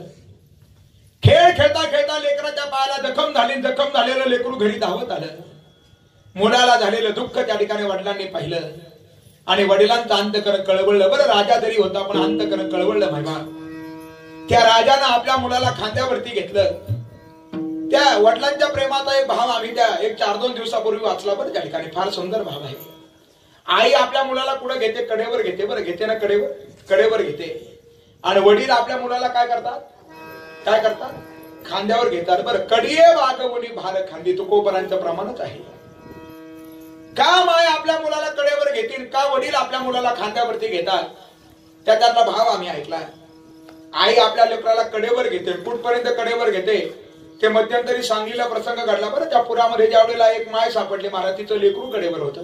खेळ खेळता खेळता लेकराच्या पायाला जखम झाली. जखम झालेलं लेकरू घरी धावत आलं. मुलाला झालेलं दुःख त्या ठिकाणी वडिलांनी पाहिलं आणि वडिलांचं अंतःकरण कळवळलं बरं. राजा जरी होता पण अंतःकरण कळवळलं मायबा. त्या राजानं आपल्या मुलाला खांद्यावरती घेतलं. त्या वडिलांच्या प्रेमाचा एक भाव आम्ही त्या एक 4-2 दिवसापूर्वी वाचला बरं. त्या ठिकाणी फार सुंदर भाव आहे. आई आपल्या मुलाला कुठं घेते? कडेवर घेते बरं. घेते ना कडेवर? कडेवर घेते. आणि वडील आपल्या मुलाला काय करतात? काय करतात? खांद्यावर घेतात बरं. कडिये वागवणी भार खांदी, तुकोबारांचं प्रमाणच आहे. का माय आपल्या मुलाला कडेवर घेतील? का वडील आपल्या मुलाला खांद्यावरती घेतात? त्याच्यातला भाव आम्ही ऐकला. आई आपल्या लेकराला कडेवर घेते. कुठपर्यंत कडेवर घेते? ते मध्यंतरी सांगलीला प्रसंग घडला बरं. त्या पुरामध्ये ज्या वेळेला एक माय सापडली महाराज, तिचं लेकरू कडेवर होतं.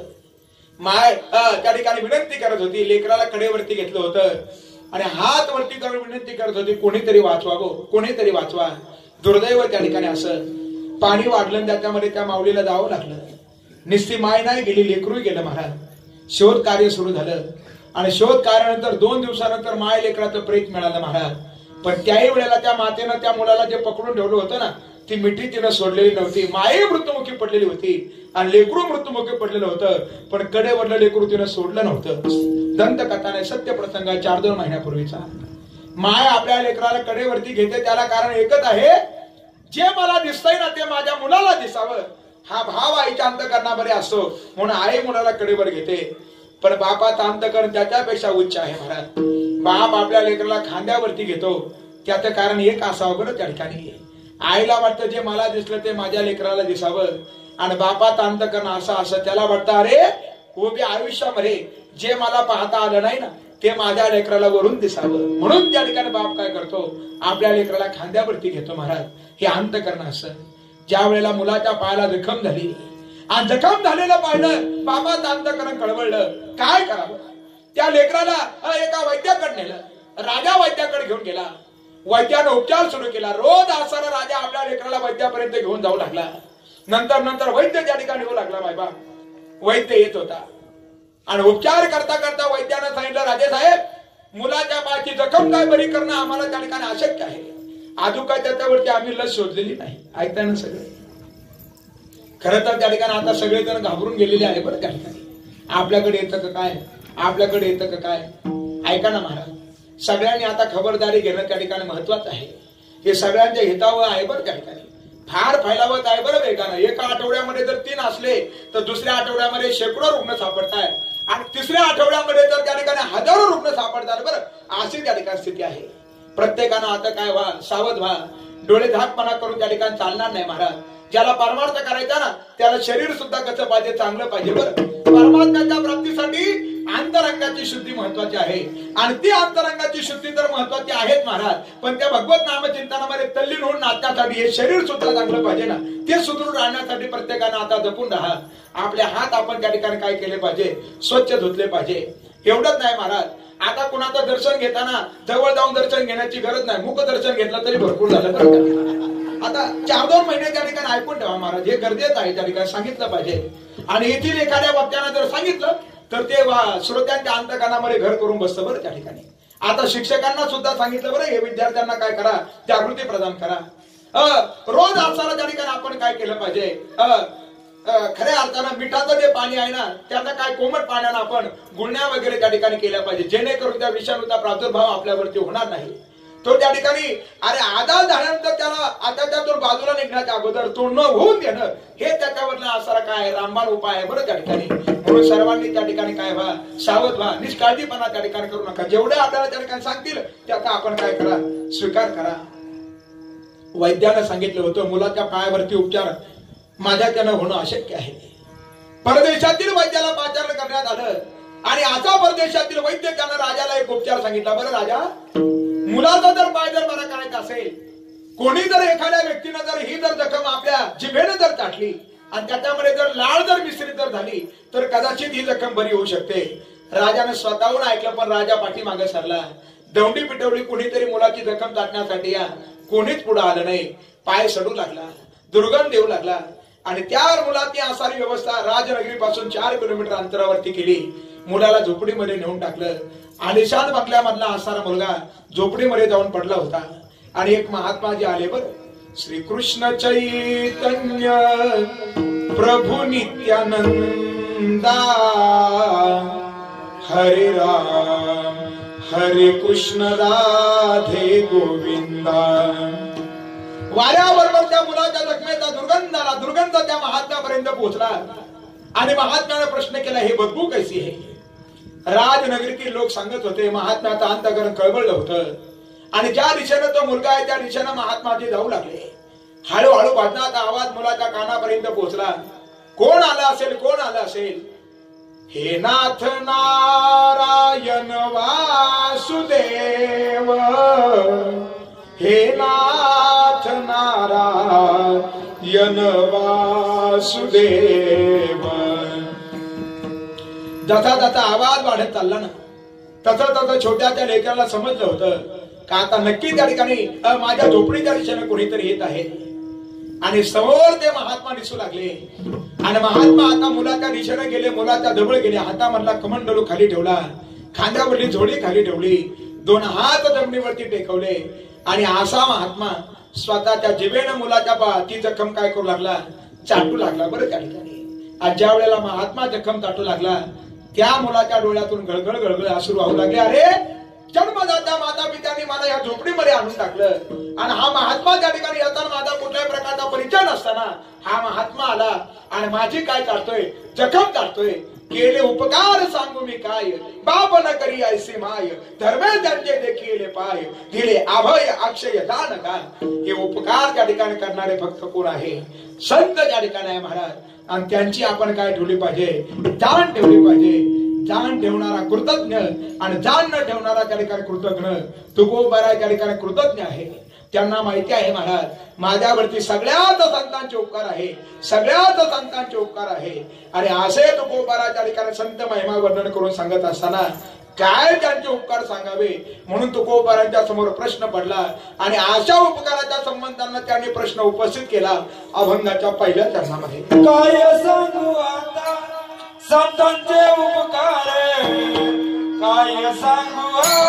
माय त्या ठिकाणी विनंती करत होती, लेकराला कडेवरती घेतलं होतं आणि हात वरती करून विनंती करत होती, कोणीतरी वाचवावं, कोणीतरी वाचवा. दुर्दैव त्या ठिकाणी असं पाणी वाढलं, त्याच्यामध्ये त्या माऊलीला जावं लागलं. निस्ती माय नाही गेली, लेकरूही गेलं महाराज. शोध कार्य सुरू झालं आणि शोध कार्यानंतर 2 दिवसानंतर माय लेकराचं प्रेत मिळालं महाराज. पण त्याही वेळेला त्या मातेनं त्या मुलाला जे पकडून ठेवलं होतं ना, ती मिठी तिनं सोडलेली नव्हती. माये मृत्युमुखी पडलेली होती आणि लेकरू मृत्युमुखी पडलेलं होतं, पण कडेवरलं लेकरू तिनं सोडलं नव्हतं. दंतकथाने सत्य प्रसंग 4-2 महिन्यापूर्वीचा. माय आपल्या लेकराला कडेवरती घेते, त्याला कारण एकच आहे, जे मला दिसतंय ना ते माझ्या मुलाला दिसावं, हा भाव आईच्या अंतःकरणामध्ये असतो. म्हणून आई मुलाला कडेवर घेते. पण बापाचा अंतःकरण त्याच्यापेक्षा उच्च आहे महाराज. बाप आपल्या लेकराला खांद्यावरती घेतो, त्याचं कारण एक असावं बरं. त्या ठिकाणी आईला वाटतं जे मला दिसलं ते माझ्या लेकराला दिसावं, आणि बापाचं अंतःकरण असं त्याला वाटतं, अरे उभ्या आयुष्यामध्ये जे मला पाहता आलं नाही ना ते माझ्या लेकराला वरून दिसावं. म्हणून त्या ठिकाणी बाप काय करतो? आपल्या लेकराला खांद्यावरती घेतो महाराज. हे अंतःकरण असं. ज्या वेळेला मुलाच्या पायाला जखम झाली आणि जखम झालेलं पाहिलं, बाबाचं अंतःकरण कळवळलं. काय करावं? त्या लेकराला एका वैद्याकडे नेलं. राजा वैद्याकडे घेऊन गेला. वैद्यानं उपचार सुरू केला. रोज असारा राजा आपल्या लेकराला वैद्यापर्यंत घेऊन जाऊ लागला. नंतर वैद्य त्या ठिकाणी येऊ लागला. बाबा वैद्य येत होता आणि उपचार करता करता वैद्यानं सांगितलं, राजे साहेब, मुलाच्या पायाची जखम काय बरी करणं आम्हाला त्या ठिकाणी अशक्य आहे. अजून काय त्याच्यावरती आम्ही लस शोधलेली नाही. ऐकताय ना सगळे? खरं तर त्या ठिकाणी आता सगळेजण घाबरून गेलेले आहे. बरं त्या ठिकाणी आपल्याकडे येतं का काय, आपल्याकडे येतं का काय. ऐका ना महाराज, सगळ्यांनी आता खबरदारी घेणं त्या ठिकाणी महत्वाचं आहे. हे सगळ्यांच्या हितावं आहे. बरं त्या ठिकाणी फार फैलावत आहे. बरं वेगानं. एका आठवड्यामध्ये जर 3 असले तर दुसऱ्या आठवड्यामध्ये शेकडो रुग्ण सापडतायत आणि तिसऱ्या आठवड्यामध्ये तर त्या ठिकाणी हजारो रुग्ण सापडतात. बरं अशी त्या ठिकाणी स्थिती आहे. प्रत्येकानं आता काय व्हा, सावध व्हा. डोळे झाकपणा करून त्या ठिकाणी चालणार नाही महाराज. ज्याला परमार्थ करायचा ना त्याला शरीर सुद्धा कसं पाहिजे, चांगलं पाहिजे. बरं परमार्थाच्या प्राप्तीसाठी अंतरंगाची शुद्धी महत्वाची आहे आणि ती अंतरंगाची शुद्धी तर महत्वाची आहेच महाराज, पण त्या भगवत नामचिंतनामध्ये तल्लीन होऊन नाचण्यासाठी हे शरीर सुद्धा चांगलं पाहिजे ना. ते सुदृढ राहण्यासाठी प्रत्येकानं आता जपून राहा. आपले हात आपण त्या ठिकाणी काय केले पाहिजे, स्वच्छ धुतले पाहिजे. एवढंच नाही महाराज, आता कुणाचं दर्शन घेताना जवळ जाऊन दर्शन घेण्याची गरज नाही. मुख दर्शन घेतलं तरी भरपूर झालं. बरं आता 4-2 महिने त्या ठिकाणी ऐकून ठेवा महाराज, हे गरजेचं आहे. त्या ठिकाणी सांगितलं पाहिजे आणि येथील एखाद्या वक्त्यानं जर सांगितलं तर ते श्रोत्यांच्या अंतःकरणामध्ये घर करून बसतं. बरं त्या ठिकाणी आता शिक्षकांना सुद्धा सांगितलं, बरं हे विद्यार्थ्यांना काय करा, जागृती प्रदान करा. रोज असताना त्या ठिकाणी आपण काय केलं पाहिजे, खऱ्या अर्थानं मिठाचं जे पाणी आहे ना त्यांना काय कोमट पाण्यानं आपण गुळण्या वगैरे त्या ठिकाणी केल्या पाहिजे, जेणेकरून त्या विषाणूचा प्रादुर्भाव आपल्यावरती होणार नाही. तो त्या ठिकाणी आधार झाल्यानंतर त्याला आता त्यातून बाजूला निघण्याच्या अगोदर तो न होऊन देणं हे त्याच्यावरला असारा काय रामबाण उपाय आहे. बरं त्या ठिकाणी म्हणून सर्वांनी त्या ठिकाणी काय व्हा, सावध व्हा, निष्काळजीपणा त्या ठिकाणी करू नका. जेवढे आपल्याला त्या ठिकाणी सांगतील त्याचा आपण काय करा, स्वीकार करा. वैद्यानं सांगितलं होतं मुलाच्या पायावरती उपचार माझ्याकडनं होणं अशक्य आहे. परदेशातील वैद्याला पाचारण करण्यात आलं आणि असा परदेशातील वैद्य त्यानं राजाला एक उपचार सांगितला. बरं राजा, मुलाचा जर पाय जर बरा करायचा असेल, कोणी जर एखाद्या व्यक्तीनं जर ही जर जखम आपल्या जिभेने जर टाकली आणि त्याच्यामध्ये जर लाळ जर मिश्रित जर झाली तर कदाचित ही जखम बरी होऊ शकते. राजाने स्वतःहून ऐकलं पण राजा पाठीमागे सरला. दौंडी पिटवली कोणीतरी मुलाची जखम टाकण्यासाठी, कोणीच पुढे आलं नाही. पाय सडू लागला, दुर्गंध येऊ लागला आणि त्या मुलाची असारी व्यवस्था राजनगरीपासून 4 किलोमीटर अंतरावरती केली. मुलाला झोपडीमध्ये नेऊन टाकलं. आलिशान बंगल्यामधला असारा मुलगा झोपडीमध्ये जाऊन पडला होता आणि एक महात्माजी आले. बर श्रीकृष्ण चैतन्य प्रभू नित्यानंदा हरे राम हरे कृष्ण राधे गोविंदा. वाऱ्याबरोबर त्या मुलाच्या जखमेचा दुर्गंध आला. दुर्गंध त्या महात्म्यापर्यंत पोहोचला आणि महात्म्याने प्रश्न केला, हे बदबू कैसी है. राजनगरीतील लोक सांगत होते महात्म्याचं अंतःकरण कळवळलं होतं आणि ज्या दिशेनं तो मुलगा आहे त्या दिशेनं महात्माजी जाऊ लागले. हळूहळू वाजनाचा आवाज मुलाच्या कानापर्यंत पोहोचला. कोण आला असेल, कोण आला असेल. हे नाथ नारायण वासुदेव, हे नाथ नारायण वासुदेव. जसा जसा आवाज वाढत चालला ना तसं तसं छोट्या त्या लेकराला समजलं होतं का आता नक्की त्या ठिकाणी माझ्या झोपडीच्या दिशेने कोणीतरी येत आहे आणि समोर ते महात्मा दिसू लागले आणि महात्मा आता मुलाच्या दिशेने गेले. मुलाच्या जवळ गेले. हातामधला कमंडलू खाली ठेवला, खांद्यावरली झोळी खाली ठेवली, 2 हात जमिनीवरती टेकवले आणि असा महात्मा स्वतःच्या जिभेनं मुलाच्या ती जखम काय करू लागला, चाटू लागला. बरं त्या ठिकाणी आज ज्या वेळेला महात्मा जखम चाटू लागला त्या मुलाच्या डोळ्यातून गळगळ गळगळ अश्रू वाहू लागले. अरे जन्मदात्या माता पित्यांनी मला या झोपडीमध्ये आणून टाकलं आणि हा महात्मा त्या ठिकाणी येताना माझा कुठल्याही प्रकारचा परिचय नसताना हा महात्मा आला आणि माझी काय काढतोय, जखम काढतोय. केले उपकार सांगू मी काय, बाप न करी ऐसी माय, धर्मे त्यांचे देखील पाय, दिले अभय अक्षय दान गान. हे उपकार त्या ठिकाणी करणारे फक्त कोण आहे, संत त्या ठिकाणी आहे महाराज. आणि त्यांची आपण काय ठेवली पाहिजे, जाण ठेवली पाहिजे. जाण ठेवणारा कृतज्ञ आणि जाण न ठेवणारा त्या ठिकाणी कृतज्ञ. तुकोबारा त्या ठिकाणी कृतज्ञ आहे. त्यांना माहिती आहे महाराज माझ्यावरती सगळ्यात संतांचे उपकार आहे, सगळ्यात संतांचे उपकार आहे. आणि असे तुकोबाराच्या ठिकाणी संत महिमा वर्णन करून सांगत असताना काय त्यांचे उपकार सांगावे म्हणून तुकोबारांच्या समोर प्रश्न पडला. आणि अशा उपकाराच्या संबंधांना त्यांनी प्रश्न उपस्थित केला अभंगाच्या पहिल्या चरणामध्ये. काय सांगू आता संतांचे उपकार, काय सांगू आता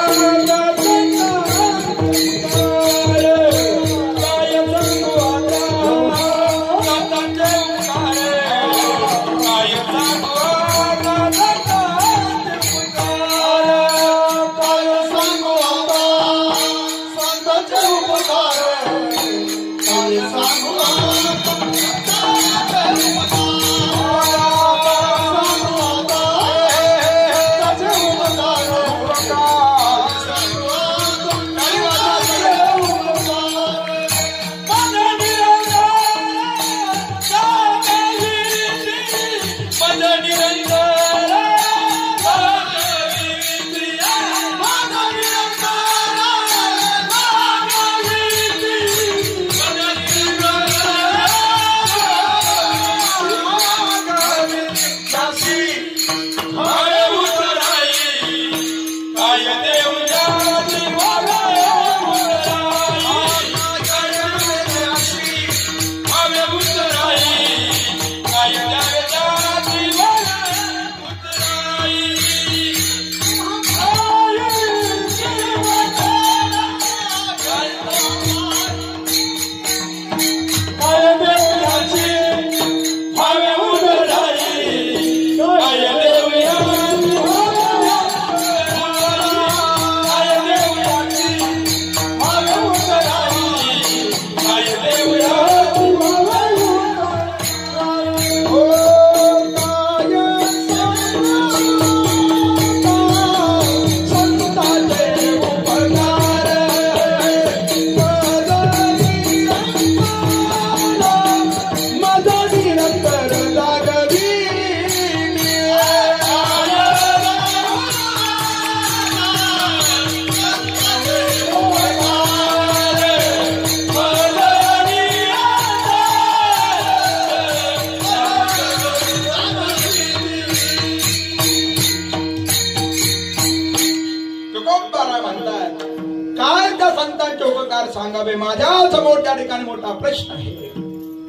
सांगावे माझ्या समोर त्या ठिकाणी मोठा प्रश्न आहे.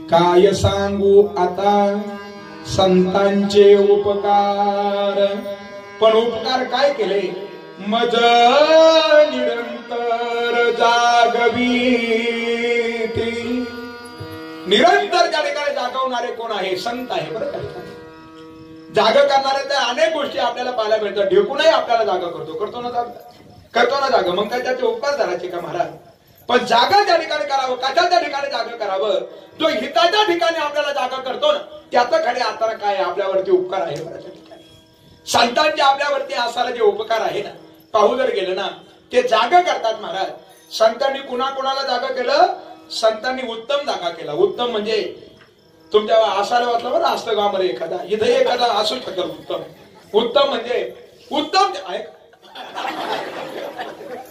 काय सांगू आता संतांचे उपकार, पण उपकार काय केले मज निरंतर जागवी. निरंतर त्या ठिकाणी जागवणारे कोण आहे? संत आहे. बरं त्या ठिकाणी जाग करणारे तर अनेक गोष्टी आपल्याला पाहायला मिळतात. ढेकूनही आपल्याला जागा करतो ना जागा. मग काय त्याचे उपकार धरायचे का महाराज? पण जागा त्या ठिकाणी करावं, कशाच्या ठिकाणी जागा करावं? जो हिताच्या ठिकाणी आपल्याला जागा करतो ना त्याचं खरे आता काय आपल्यावरती उपकार आहे. बऱ्याच ठिकाणी संतांचे आपल्यावरती असायला जे उपकार आहे ना पाहू जर गेलं ना ते जागा करतात महाराज. संतांनी कुणाला जागा केलं? संतांनी उत्तम जागा केला. उत्तम म्हणजे तुमच्या आसाला वाचला बरं आस्तगावामध्ये एखादा इथे एखादा असू शकेल उत्तम म्हणजे उत्तम आहे.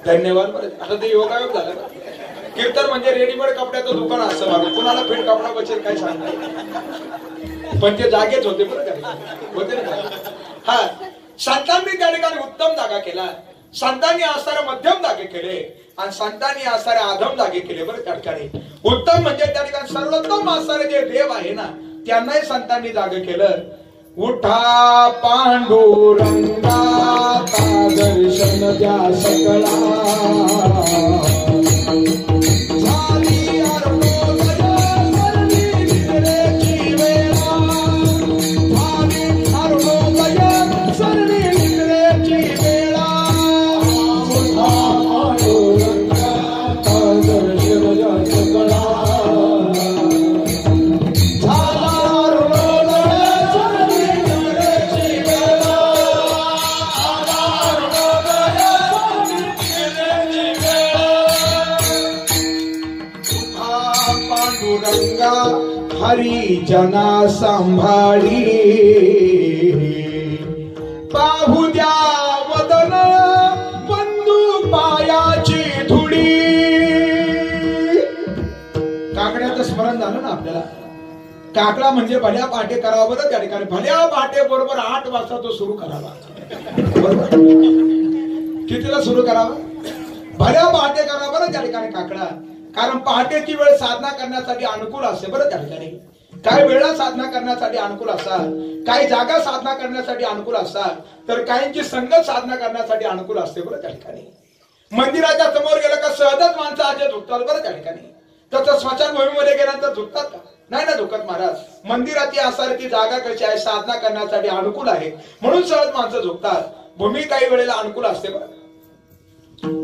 धन्यवाद. बरं आता ते योगायोग झालं. कीर्तन म्हणजे रेडीमेड कपड्याचं दुकान असं बघा, कुणाला फिट कपडा बसेल काय सांगता, पण ते जागेच होते बरं का होते ना. हा संतांनी त्या ठिकाणी उत्तम जागा केला. संतांनी असणारे मध्यम जागे केले आणि संतांनी असणारे अधम जागे केले. बरं त्या ठिकाणी उत्तम म्हणजे त्या ठिकाणी सर्वोत्तम असणारे जे देव आहे ना त्यांनाही संतांनी जागे केलं. उठा पांडुरंगा दर्शन द्या सकळा, हरिजना सांभाळी पाहू द्या वदन बंधू पायाची धुडी. काकड्याचं स्मरण झालं ना आपल्याला. काकडा म्हणजे भल्या पहाटे करावा बरं त्या ठिकाणी. भल्या पहाटे बरोबर 8 वाजता तो सुरू करावा. बरोबर कितीला सुरू करावा? भल्या पहाटे करावा बरं त्या ठिकाणी काकडा. कारण पहाटेची वेळ साधना करण्यासाठी अनुकूल असते बरं त्या ठिकाणी. काही वेळा साधना करण्यासाठी अनुकूल असतात, काही जागा साधना करण्यासाठी अनुकूल असतात, तर काहींची संगत साधना करण्यासाठी अनुकूल असते बरं त्या ठिकाणी. मंदिराच्या समोर गेलं का सहजच माणसं आज झुकतात बरं त्या ठिकाणी. तसं स्मशानभूमीमध्ये गेल्यानंतर झुकतात का? नाही ना झुकत महाराज. मंदिराची आसारती जागा कशी आहे? साधना करण्यासाठी अनुकूल आहे म्हणून सहज माणसं झुकतात. भूमी काही वेळेला अनुकूल असते बरं.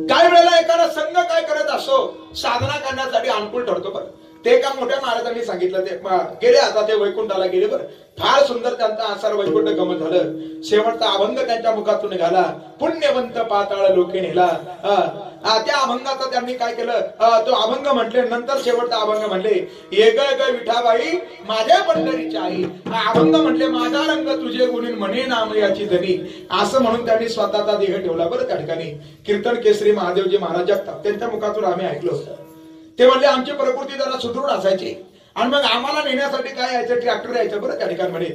काही वेळेला एखादा संघ काय करत असो साधना करण्यासाठी अनुकूल ठरतो बरं. ते एका मोठ्या महाराजांनी सांगितलं. ते गेले आता ते वैकुंठाला गेले बरं. फार सुंदर त्यांचा आसार वैकुंठ गमन झालं. शेवटचा अभंग त्यांच्या मुखातून निघाला. पुण्यवंत पाताळ लोके नेला. त्या अभंगाचा त्यांनी काय केलं? तो अभंग म्हटले. नंतर शेवटचा अभंग म्हणले, ये ग विठाबाई माझ्या पंढरीची आई. अभंग म्हटले, माझा रंग तुझे गुणीन म्हणे नाम याची धनी. असं म्हणून त्यांनी स्वतःचा देह ठेवला बरं त्या ठिकाणी. कीर्तन केसरी महादेवजी महाराज जगताप त्यांच्या मुखातून आम्ही ऐकलं होतं. ते म्हणले आमची प्रकृती जरा सुदृढ असायची आणि मग आम्हाला नेण्यासाठी काय यायचं? ट्रॅक्टर यायचं बरं त्या ठिकाणी. म्हणे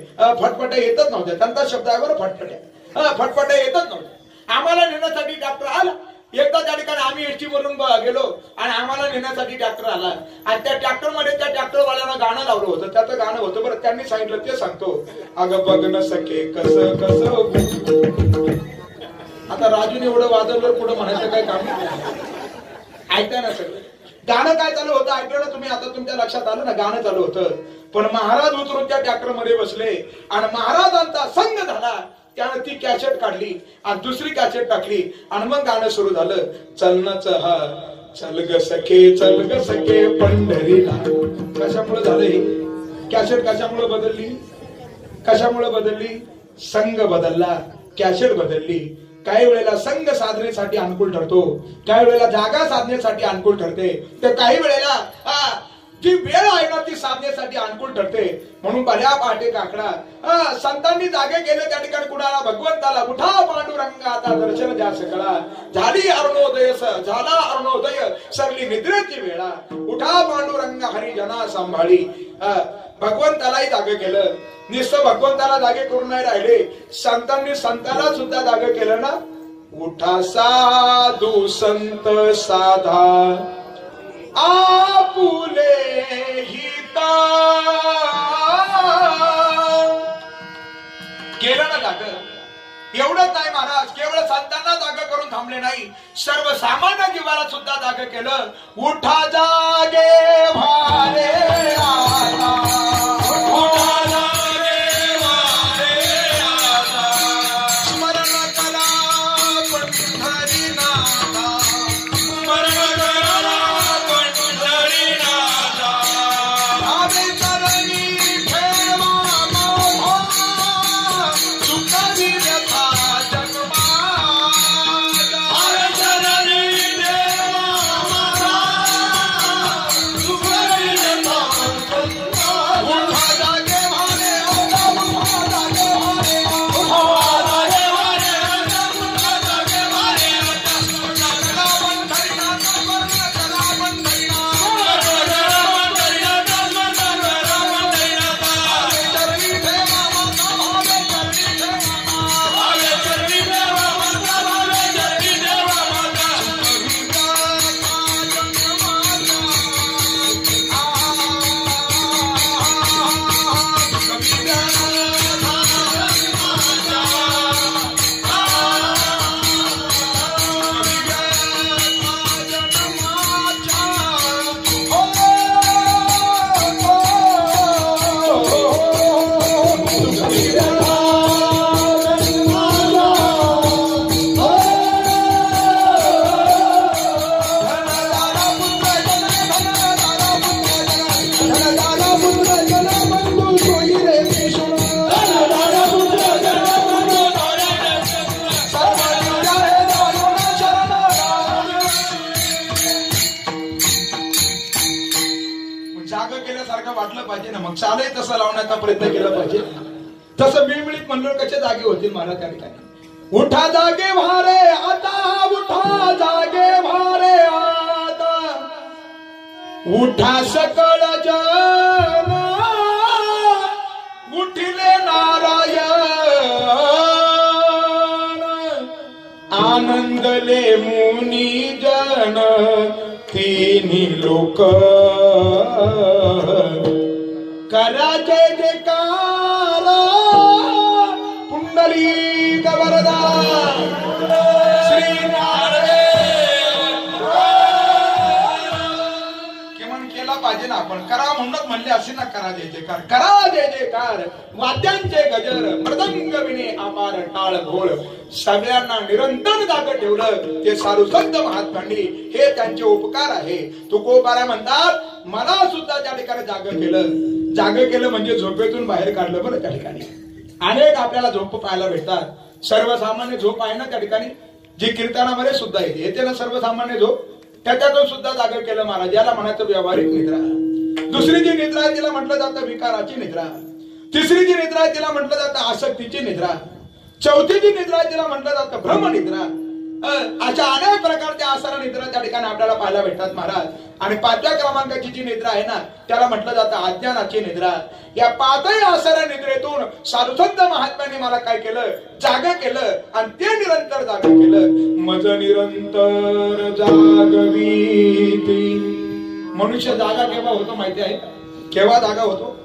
फटफट्या येतच नव्हत्या. त्यांचा शब्द आहे बरं फटफट्या. फटफट्या येतच नव्हत्या. आम्हाला नेण्यासाठी ट्रॅक्टर आला. एकदा त्या ठिकाणी आम्ही एसटी वरून गेलो आणि आम्हाला नेण्यासाठी ट्रॅक्टर आला आणि त्या ट्रॅक्टर मध्ये त्या ट्रॅक्टरवाल्यानं गाणं लावलं होतं. त्याचं गाणं होतं बरं. त्यांनी सांगितलं ते सांगतो. अगं बघ न सके कसं कसं. आता राजूने एवढं वाजवलं पुढे म्हणायचं काय काम नाही. ऐकताय ना सगळं. गाणं काय चालू होतं ऐकलं ना तुम्ही? आता तुमच्या लक्षात आलं ना गाणं चालू होतं. पण महाराज उतरून त्या ट्रॅक्टर मध्ये बसले आणि महाराजांचा संघ झाला. त्यानं ती कॅसेट काढली आणि दुसरी कॅसेट टाकली आणि मग गाणं सुरू झालं. चलनाच हा चल ग सखे पंढरीला. कशामुळे झालं हे? कॅसेट कशामुळे बदलली? कशामुळे बदलली? संघ बदलला, कॅसेट बदलली. काही वेळेला संघ साधनेसाठी अनुकूल ठरतो, काही वेळेला जागा साधनेसाठी अनुकूल ठरते, तर काही वेळेला जी वेळ आहे ना ती साधनेसाठी अनुकूल ठरते. म्हणून भल्या पहाटे काकडा संतांनी जागे केले त्या ठिकाणी कुणाला? भगवंताला. उठा पांडुरंगा आता दर्शन द्या सकळा. झाली अरुणोदय झाला अरुणोदय सरली निद्रेची वेळा. उठा पांडुरंगा हरिजना सांभाळी. भगवंतालाही जागे केलं. नुसतं भगवंताला जागे करून नाही राहिले, संतांनी संताला सुद्धा जागे केलं ना. उठा साधू संत साधा आपुले हिता. केलं ना जाग. एवढंच नाही महाराज, केवळ संतांना जागा करून थांबले नाही, सर्वसामान्य जीवाला सुद्धा जागा केलं. उठा जागे भारे आता. चालय तसं लावण्याचा प्रयत्न केला पाहिजे. तसं मिळमिळीत म्हणलं कसे जागे होतील महाराज त्या ठिकाणी. उठा जागे भारे आता, उठा जागे भारे आता. उठा सकळ जन उठिले नारायण आनंदले मुनी जन तिन्ही लोक करा जय जयकार पुंडलिक वरदा श्री किमान केला पाहिजे ना आपण करा म्हणूनच म्हणले असे ना करा जय जयकार करा जय जयकार वाद्यांचे गजर मृदंग विणे अपार टाळ ढोळ सगळ्यांना निरंतर जागं ठेवलं ते साधू संत महात्मांनी हे त्यांचे उपकार आहे. तुकोबारा म्हणतात मला सुद्धा त्या ठिकाणी जागं केलं म्हणजे झोपेतून बाहेर काढलं बरं. त्या ठिकाणी अनेक आपल्याला झोप पाहायला भेटतात. सर्वसामान्य झोप आहे ना त्या ठिकाणी जी कीर्तनामध्ये सुद्धा येते ना सर्वसामान्य झोप त्याच्यातून सुद्धा जागं केलं महाराज. याला म्हणायचं व्यावहारिक निद्रा. दुसरी जी निद्रा आहे तिला म्हटलं जातं विकाराची निद्रा. तिसरी जी निद्रा आहे तिला म्हटलं जातं आसक्तीची निद्रा. चौथी जी निद्रा आहे तिला म्हटलं जातं भ्रमनिद्रा. अशा अनेक प्रकारच्या आसरा निद्रा त्या ठिकाणी आपल्याला पाहायला भेटतात महाराज. आणि 5व्या क्रमांकाची जी निद्रा आहे ना त्याला म्हटलं जातं अज्ञानाची निद्रा. या 5ही आसरा निद्रेतून साधुसंत महात्म्यांनी मला काय केलं जागं केलं आणि ते निरंतर जागं केलं. मज निरंतर जागवीती. मनुष्य जागा केव्हा होतो माहिती आहे केव्हा जागा होतो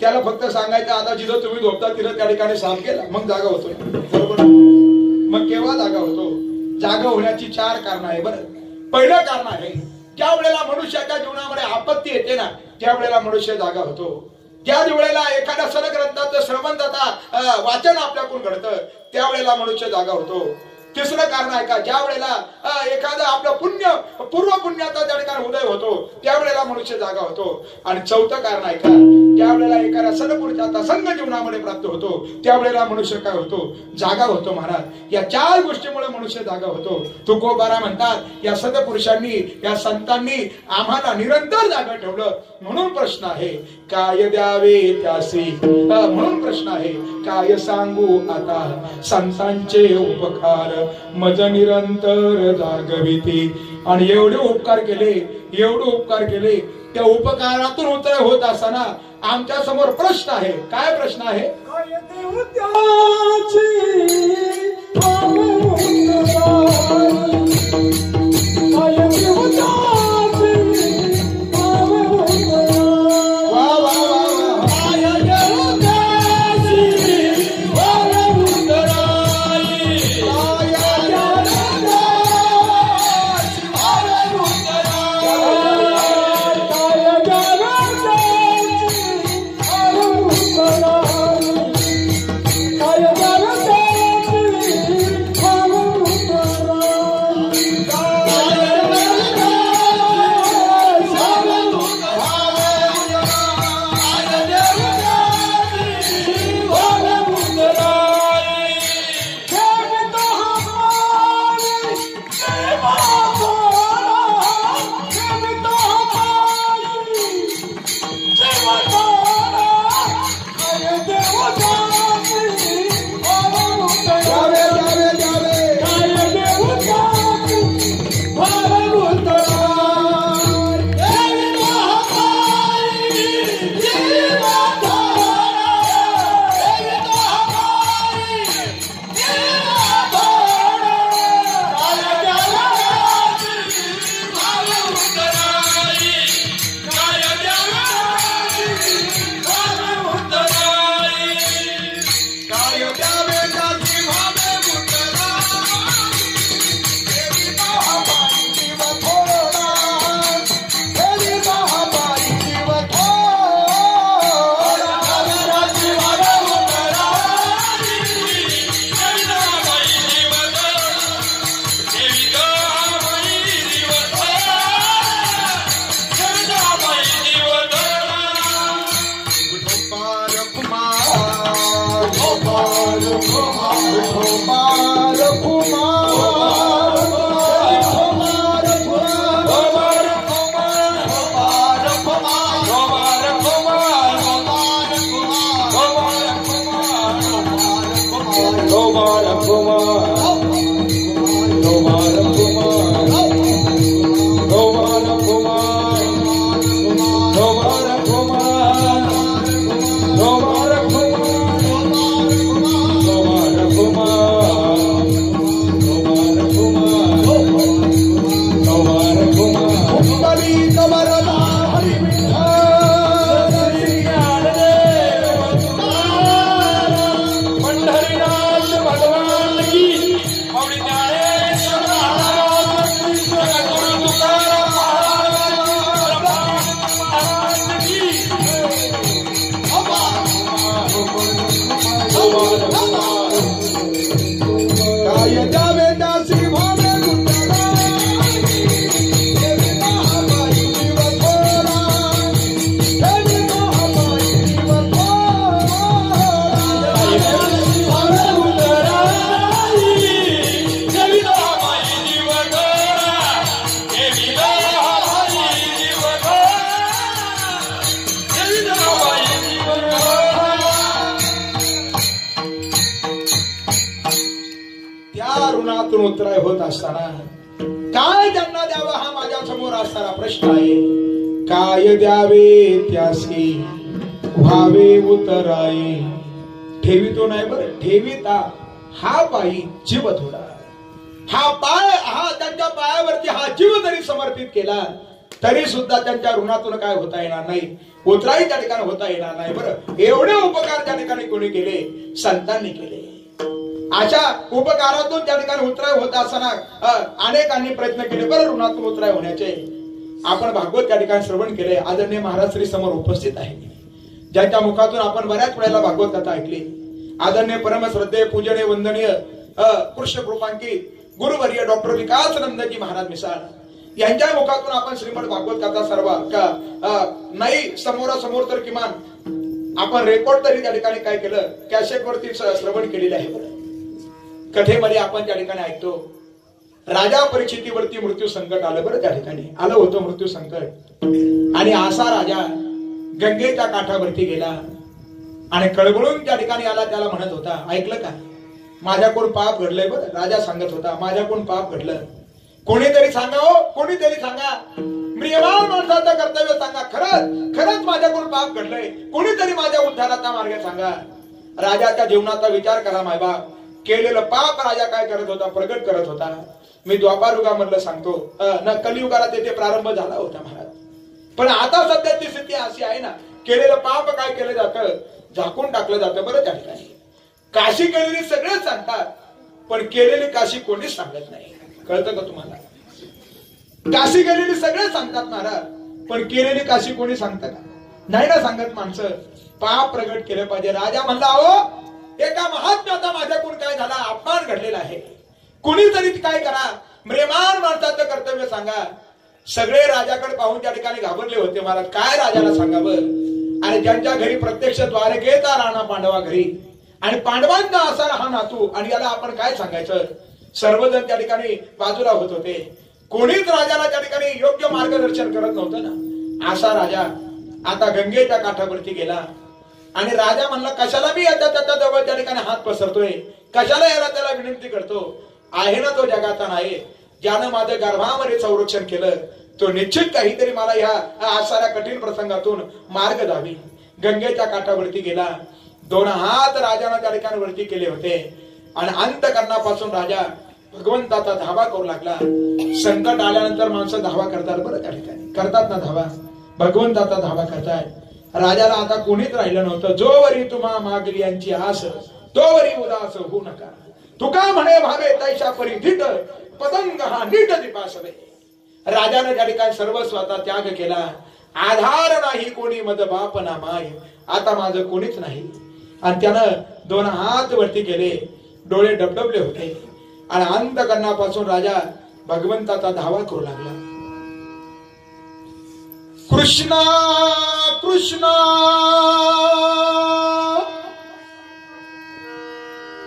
त्याला फक्त सांगायचं आता जिथं तुम्ही झोपता तिथं त्या ठिकाणी साफ केला मग जागा होतो बरोबर. मग केव्हा जागा होतो जागा होण्याची 4 कारण आहे बरं. पहिलं कारण आहे ज्या वेळेला मनुष्याच्या जीवनामध्ये आपत्ती येते ना त्यावेळेला मनुष्य जागा होतो. ज्या वेळेला एखाद्या सदग्रंथाचं श्रवण तथा वाचन आपल्याकडून घडतं त्यावेळेला मनुष्य जागा होतो. तिसरं कारण आहे का ज्या वेळेला एखादा आपलं पूर्व पुण्याचा त्या ठिकाणी उदय होतो त्यावेळेला मनुष्य जागा होतो. आणि चौथं कारण आहे का ज्या वेळेला एखाद्या सदपुरुषाचा संघ जीवनामध्ये प्राप्त होतो त्यावेळेला मनुष्य काय होतो जागा होतो महाराज. या 4 गोष्टीमुळे मनुष्य जागा होतो. तुकोबारा म्हणतात या सदपुरुषांनी या संतांनी आम्हाला निरंतर जागा ठेवलं. म्हणून प्रश्न आहे काय द्यावे त्यासी. म्हणून प्रश्न आहे काय सांगू आता संतांचे उपकार मज निरंतर जागविती. आणि एवढे उपकार केले त्या उपकारातून उदय होत असताना आमच्या समोर प्रश्न आहे. काय प्रश्न आहे असताना काय त्यांना द्यावं हा माझ्या समोर असणारा प्रश्न आहे. काय द्यावे त्यासी व्हावे उतराई, ठेवितो नाही बरं ठेविता हा पायी जीव थोडा. हा पाय हा त्यांच्या पायावरती हा जीव जरी समर्पित केला तरी सुद्धा त्यांच्या ऋणातून काय होता येणार नाही, उतराई त्या ठिकाणी होता येणार नाही. बरं एवढे उपकार त्या ठिकाणी कोणी केले, संतांनी केले. अशा उपकारातून त्या ठिकाणी उतराई होत असताना अनेकांनी प्रयत्न केले बरं ऋणातून उतराई होण्याचे. आपण भागवत त्या ठिकाणी श्रवण केले. आदरणीय महाराज श्री समोर उपस्थित आहे, ज्यांच्या मुखातून आपण बऱ्याच वेळेला भागवत कथा ऐकली. आदरणीय परमश्रद्धेय पूजनीय वंदनीय कृष्ण कृपांकी गुरुवर्य डॉक्टर विकासानंदजी महाराज मिसाळ यांच्या मुखातून आपण श्रीमद भागवत कथा सर्व नाही समोरासमोर तर किमान आपण रेकॉर्ड तरी त्या ठिकाणी काय केलं, कॅसेट वरती श्रवण केलेले आहे. कथेमध्ये आपण त्या ठिकाणी ऐकतो राजा परीक्षितीवरती मृत्यू संकट आलं. बरं त्या ठिकाणी आलं होतं मृत्यू संकट आणि असा राजा गंगेच्या काठावरती गेला आणि कळवळून त्या ठिकाणी आला. त्याला म्हणत होता, ऐकलं का माझ्याकडून पाप घडलंय. बरं राजा सांगत होता माझ्याकडून पाप घडलं, कोणीतरी सांगा हो, कोणीतरी सांगा, प्रियमान माणसाचं कर्तव्य सांगा, खरंच खरंच माझ्याकडून पाप घडलंय, कोणीतरी माझ्या उद्धाराचा मार्ग सांगा. राजाच्या जीवनाचा विचार करा मायबाप. केलेलं पाप राजा काय करत होता, प्रगट करत होता. मी द्वापारयुगामधलं सांगतो ना, कलियुगाला तेथे प्रारंभ झाला होता महाराज. पण आता सध्याची स्थिती अशी आहे ना, केलेलं पाप काय केलं जातं, झाकून टाकलं जातं. बरं त्या ठिकाणी काशी केलेली सगळेच सांगतात, पण केलेली काशी कोणीच सांगत नाही. कळतं का तुम्हाला? काशी केलेली सगळे सांगतात महाराज, पण केलेली काशी कोणी सांगतं का? नाही ना सांगत माणसं. पाप प्रगट केलं पाहिजे. राजा म्हणला अहो एका महात्म्याचा माझ्याकडून काय झाला, अपमान घडलेला आहे, कुणीतरी काय करा, म्रेमान माणसाचं कर्तव्य सांगा. सगळे राजाकडे पाहून त्या ठिकाणी घाबरले होते महाराज. काय राजाला सांगावं? आणि ज्यांच्या घरी प्रत्यक्ष द्वारकेचा राणा पांडवा घरी आणि पांडवांचा असा हा नातू, आणि याला आपण काय सांगायचं. सर्वजण त्या ठिकाणी बाजूला होत होते. कोणीच राजाला त्या ठिकाणी योग्य मार्गदर्शन करत नव्हतं ना. असा राजा आता गंगेच्या काठावरती गेला आणि राजा म्हणला कशाला मी आता त्याच्या जवळ त्या ठिकाणी हात पसरतोय, कशाला याला त्याला विनंती करतो. आहे ना तो जगाचा नाही, ज्यानं माझं गर्भामध्ये संरक्षण केलं, तो निश्चित काहीतरी मला ह्या असाऱ्या कठीण प्रसंगातून मार्ग द्यावी. गंगेच्या काठावरती गेला. 2 हात राजाने त्या ठिकाणी वरती केले होते आणि अंतकरणापासून राजा भगवंताचा धावा करू लागला. संकट आल्यानंतर माणसं धावा करतात. बरं त्या ठिकाणी करतात ना धावा, भगवंताचा धावा करतात. राजाला आता कोणीच राहिलं नव्हतं. जोवरी तुम्हा मागली यांची आस, तोवरी उदास होऊ नका. तुका म्हणे भावे तैशा परी धीट, पतंग हा नीट दिपासवे. राजाने त्या ठिकाणी सर्वस्वाचा त्याग केला. आधार नाही कोणी मद बाप ना माय, आता माझं कोणीच नाही. आणि त्यानं 2 हात वरती केले, डोळे डबडबले होते आणि अंतकरणापासून राजा भगवंताचा धावा करू लागला. कृष्णा कृष्णा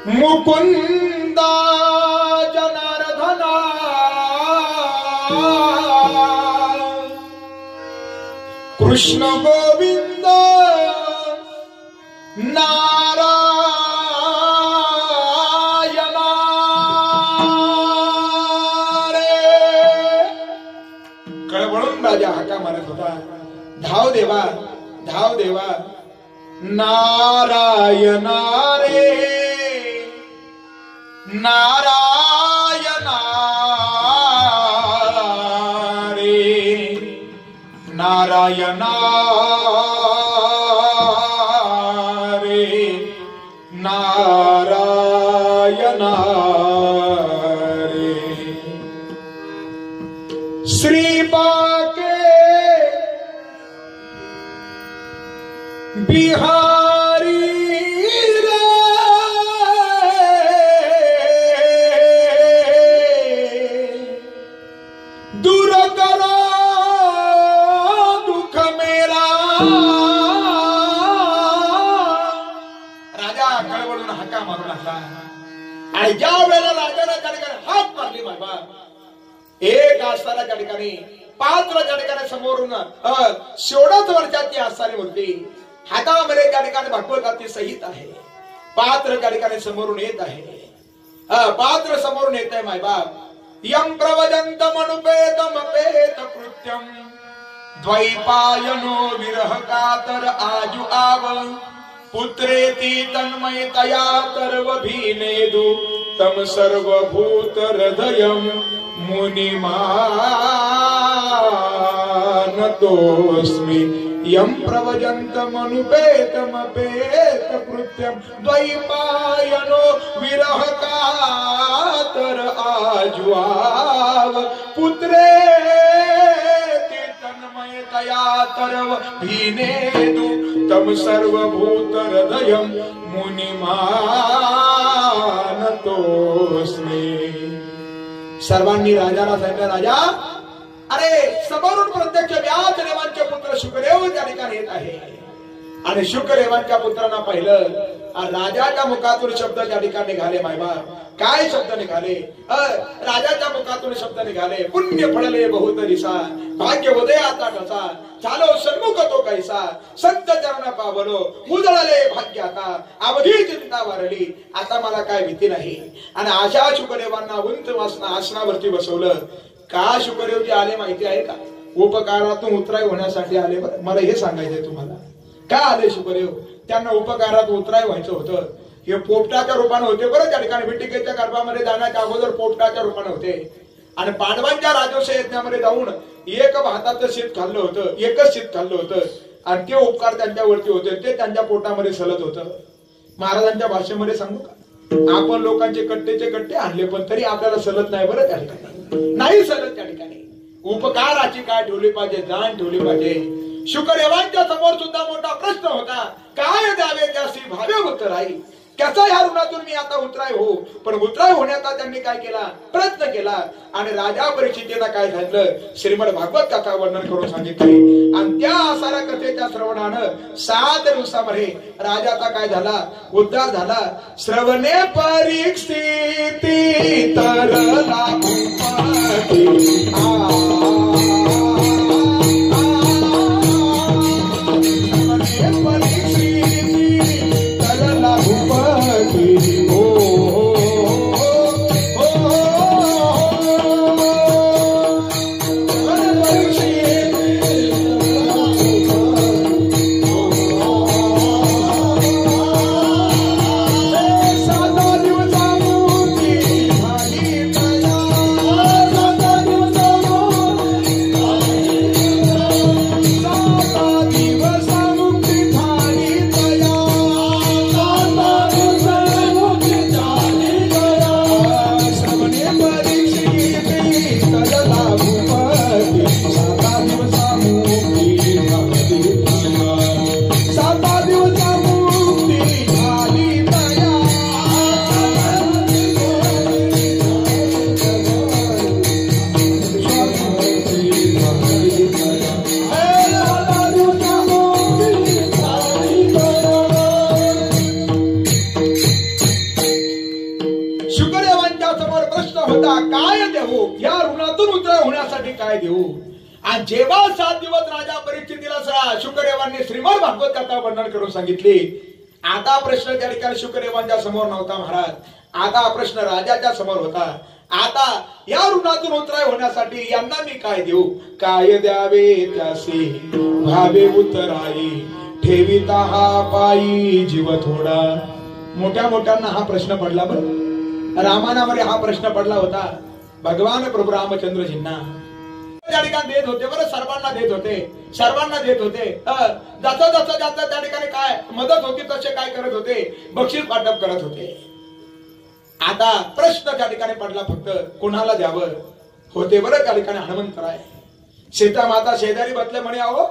मुकुंदा जनार्दना, कृष्ण गोविंद नारायणा. कळवळून राजा हाका मारत होता, धाव देवा धाव देवा. नारायणा रे नारायणा रे नारायणा रे नारायणा रे. श्रीबाके बिहारी रे दूर करो दुख मेरा. राजा कळवळून हाका मारू लागला आणि ज्या वेळेला राजाला त्या ठिकाणी हात मारली बाबा, एक असताना त्या ठिकाणी पात्र त्या ठिकाणी समोरून 16 वर्षाची असताना होती. हातामध्ये त्या ठिकाणी भागवताची सहित आहे. पात्र त्या ठिकाणी समोरून येत आहे. पात्र समोरून येत आहे मायबाप. यं प्रवदन्तमनुपेतमपेत कृत्यं द्वैपायनो विरह कातर आजु आव पुत्रेति तन्मयतया तर्वभीनेदु तम सर्वभूत हृदयं मुनिमानतोऽस्मि यं प्रवदन्तमनुपेतमपेत कृत्यं द्वैपायनो विरह कातर आजु आव पुत्रेति तन्मयतया तर्वभीनेदु तम सर्वभूत हृदयं मुनिमानतोऽस्मि। सर्वांनी राजाला सांगितलं, राजा अरे समोरून प्रत्यक्ष व्यास देवांचे पुत्र शुकदेव त्या ठिकाणी येत आहे आणि शुकदेवांच्या पुत्रांना पाहिलं आणि राजाच्या मुखातून शब्द त्या ठिकाणी निघाले। मायबा काय शब्द निघाले? राजाच्या मुखातून शब्द निघाले, पुण्य फळले बहुत दिसा भाग्य उदयाचा ठसा झालो सन्मुख तो कैसा संत चरण पावलो मुदळले भाग्याता अवधी चिंता वारली आता मला काय भीती नाही। आणि अशा शुकदेवांना उंच आसनावरती बसवलं। का शुकदेव जे आले माहिती आहे का? उपकारातून उतराई होण्यासाठी आले। मला हे सांगायचंय तुम्हाला, का आले शुकदेव? त्यांना उपकारात उतराई व्हायचं होतं। हे पोपटाच्या रूपाने होते बरं, त्या ठिकाणी विटिकेच्या गर्भामध्ये जाण्याच्या अगोदर पोपटाच्या रूपाने होते आणि पांडवांच्या राजवंश यज्ञामध्ये जाऊन एक भाताचं शीत खाल्लं होतं, एकच शीत खाल्लं होतं आणि ते उपकार त्यांच्यावरती होते, ते त्यांच्या पोटामध्ये सलत होतं। महाराजांच्या भाषेमध्ये सांगू का, आपण लोकांचे कट्टेचे कट्टे आणले पण तरी आपल्याला सलत नाही बरं, त्या ठिकाणी नाही सलत। त्या ठिकाणी उपकाराची काय ठेवली पाहिजे, जाण ठेवली पाहिजे। शुकदेवांच्या समोर सुद्धा मोठा प्रश्न होता, काय द्यावे त्यासी भावे उत्तराई। त्याचा ह्या ऋणातून मी आता उतराय हो, पण उतराय होण्याचा त्यांनी काय केला, प्रयत्न केला आणि राजा परीक्षितीला काय झालं, श्रीमद भागवत कथा वर्णन करून सांगितले। आणि त्या आसारा कथेच्या श्रवणानं 7 दिवसामध्ये राजाचा काय झाला, उद्धार झाला। श्रवणे परीक्षिती तरला काय देऊ। आणि जेव्हा 7 दिवस राजा परीक्षितीला शुकदेवांनी श्रीमद भागवत कथा वर्णन करून सांगितली, आता प्रश्न त्या ठिकाणी शुकदेवांच्या समोर नव्हता महाराज, आता प्रश्न राजाच्या समोर होता। आता या ऋणातून उतराई होण्यासाठी यांना मी काय देऊ, काय द्यावे त्यासी भावे उतराई ठेविता हा पायी जीव थोडा। मोठ्या मोठ्यांना हा प्रश्न पडला बरं, रामायणामध्ये हा प्रश्न पडला होता भगवान प्रभू रामचंद्रजींना। त्या ठिकाणी देत होते बरं, सर्वांना देत होते, सर्वांना देत होते। जसं जसं जातं त्या ठिकाणी काय मदत होती तसे काय करत होते, बक्षीस वाटप करत होते। आता प्रश्न त्या ठिकाणी पडला फक्त कोणाला द्यावं होते बरं। त्या ठिकाणी हनुमंतराय सीता माता शेजारी बसले म्हणे, अहो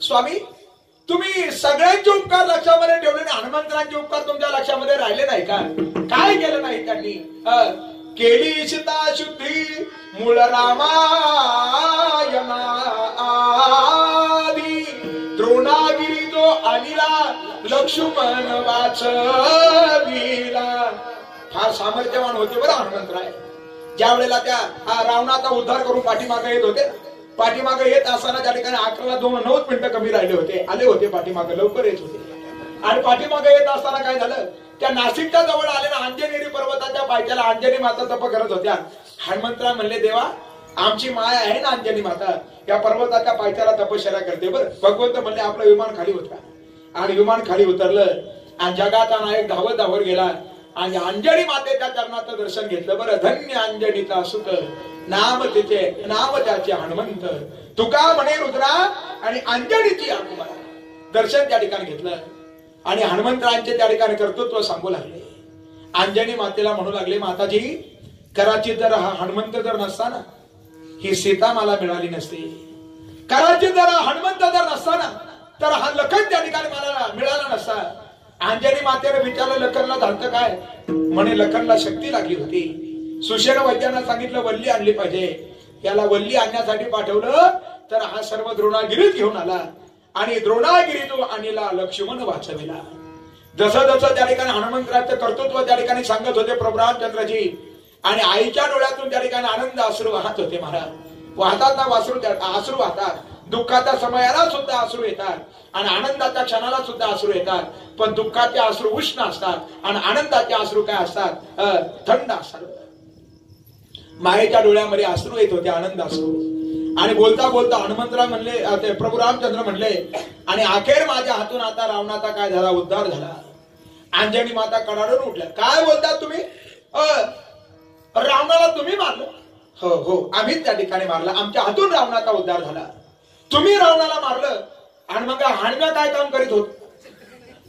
स्वामी तुम्ही सगळ्यांचे उपकार लक्षामध्ये ठेवले, हनुमंतरांचे उपकार तुमच्या लक्षामध्ये राहिले नाही का? काय केलं नाही त्यांनी? केली सीता शुद्धी मूळ रामायणा आदी द्रोणागिरी जो अनिला लक्ष्मण वाचविला। फार सामर्थ्यवान होते बरं हनुमंतराय। ज्या वेळेला त्या रावणाचा उद्धार करून पाठीमागे येत होते, पाठीमागे येत असताना त्या ठिकाणी 11ला 9 मिनिटं कमी राहिले होते, आले होते पाठीमागे, लवकर येत होते। आणि पाठीमागे येत असताना काय झालं, त्या नाशिकच्या जवळ आलेल्या अंजनेरी पर्वताच्या पायथ्याला अंजनी माता तप करत होत्या। हनुमंतराव म्हणले देवा आमची माय आहे ना अंजनी माता या पर्वताच्या पायथ्याला तपश्चर्या करते बरं. भगवंत म्हणले आपलं विमान खाली उतरा. आणि विमान खाली उतरलं आणि जगाचा नायक धावत धावत गेला आणि अंजनी मातेच्या चरणाचं दर्शन घेतलं बरं. धन्य अंजनीचा सुख नाम तिचे नाम त्याचे हनुमंत तुका म्हणे रुद्रा आणि अंजनीची आकुमार दर्शन त्या ठिकाणी घेतलं. आणि हनुमंतरायांचे त्या ठिकाणी कर्तृत्व सांगू लागले. अंजनी मातेला म्हणू लागले माताजी कदाचित जर हा हनुमंत जर नसता ना ही सीता मला मिळाली नसती. कदाचित जर हनुमंत जर नसता ना तर हा लखन त्या ठिकाणी मला मिळाला नसता. अंजनी मातेने विचारलं लखनला झालं काय. म्हणे लखनला शक्ती लागली होती. सुषेण वैद्यांना सांगितलं वल्ली आणली पाहिजे. याला वल्ली आणण्यासाठी पाठवलं तर हा सर्व द्रोणागिरीत घेऊन आला आणि द्रोणागिरीतून आणला लक्ष्मण वाचविला. जसं जसं त्या ठिकाणी हनुमंतराचं कर्तृत्व त्या ठिकाणी सांगत होते प्रभू रामचंद्रजी आणि आईच्या डोळ्यातून त्या ठिकाणी आनंद अश्रू वाहत होते. महाराज वाहतात ना अश्रू वाहतात. दुःखाच्या समयाला सुद्धा अश्रू येतात आणि आनंदाच्या क्षणाला सुद्धा अश्रू येतात. पण दुःखाचे अश्रू उष्ण असतात आणि आनंदाचे अश्रू काय असतात थंड असतात. मायेच्या डोळ्यामध्ये अश्रू येत होते आनंद अश्रू. आणि बोलता बोलता हनुमंतराव म्हणले प्रभू रामचंद्र म्हणले आणि अखेर माझ्या हातून आता रावणाचा काय झाला उद्धार झाला. अंजनी माता कडाडून उठल्या. काय बोलतात तुम्ही. रावणाला तुम्ही मारलं. हो हो आम्हीच त्या ठिकाणी मारलं. आमच्या हातून रावणाचा उद्धार झाला. तुम्ही रावणाला मारलं आणि मग हाणव्या काय काम करीत होत.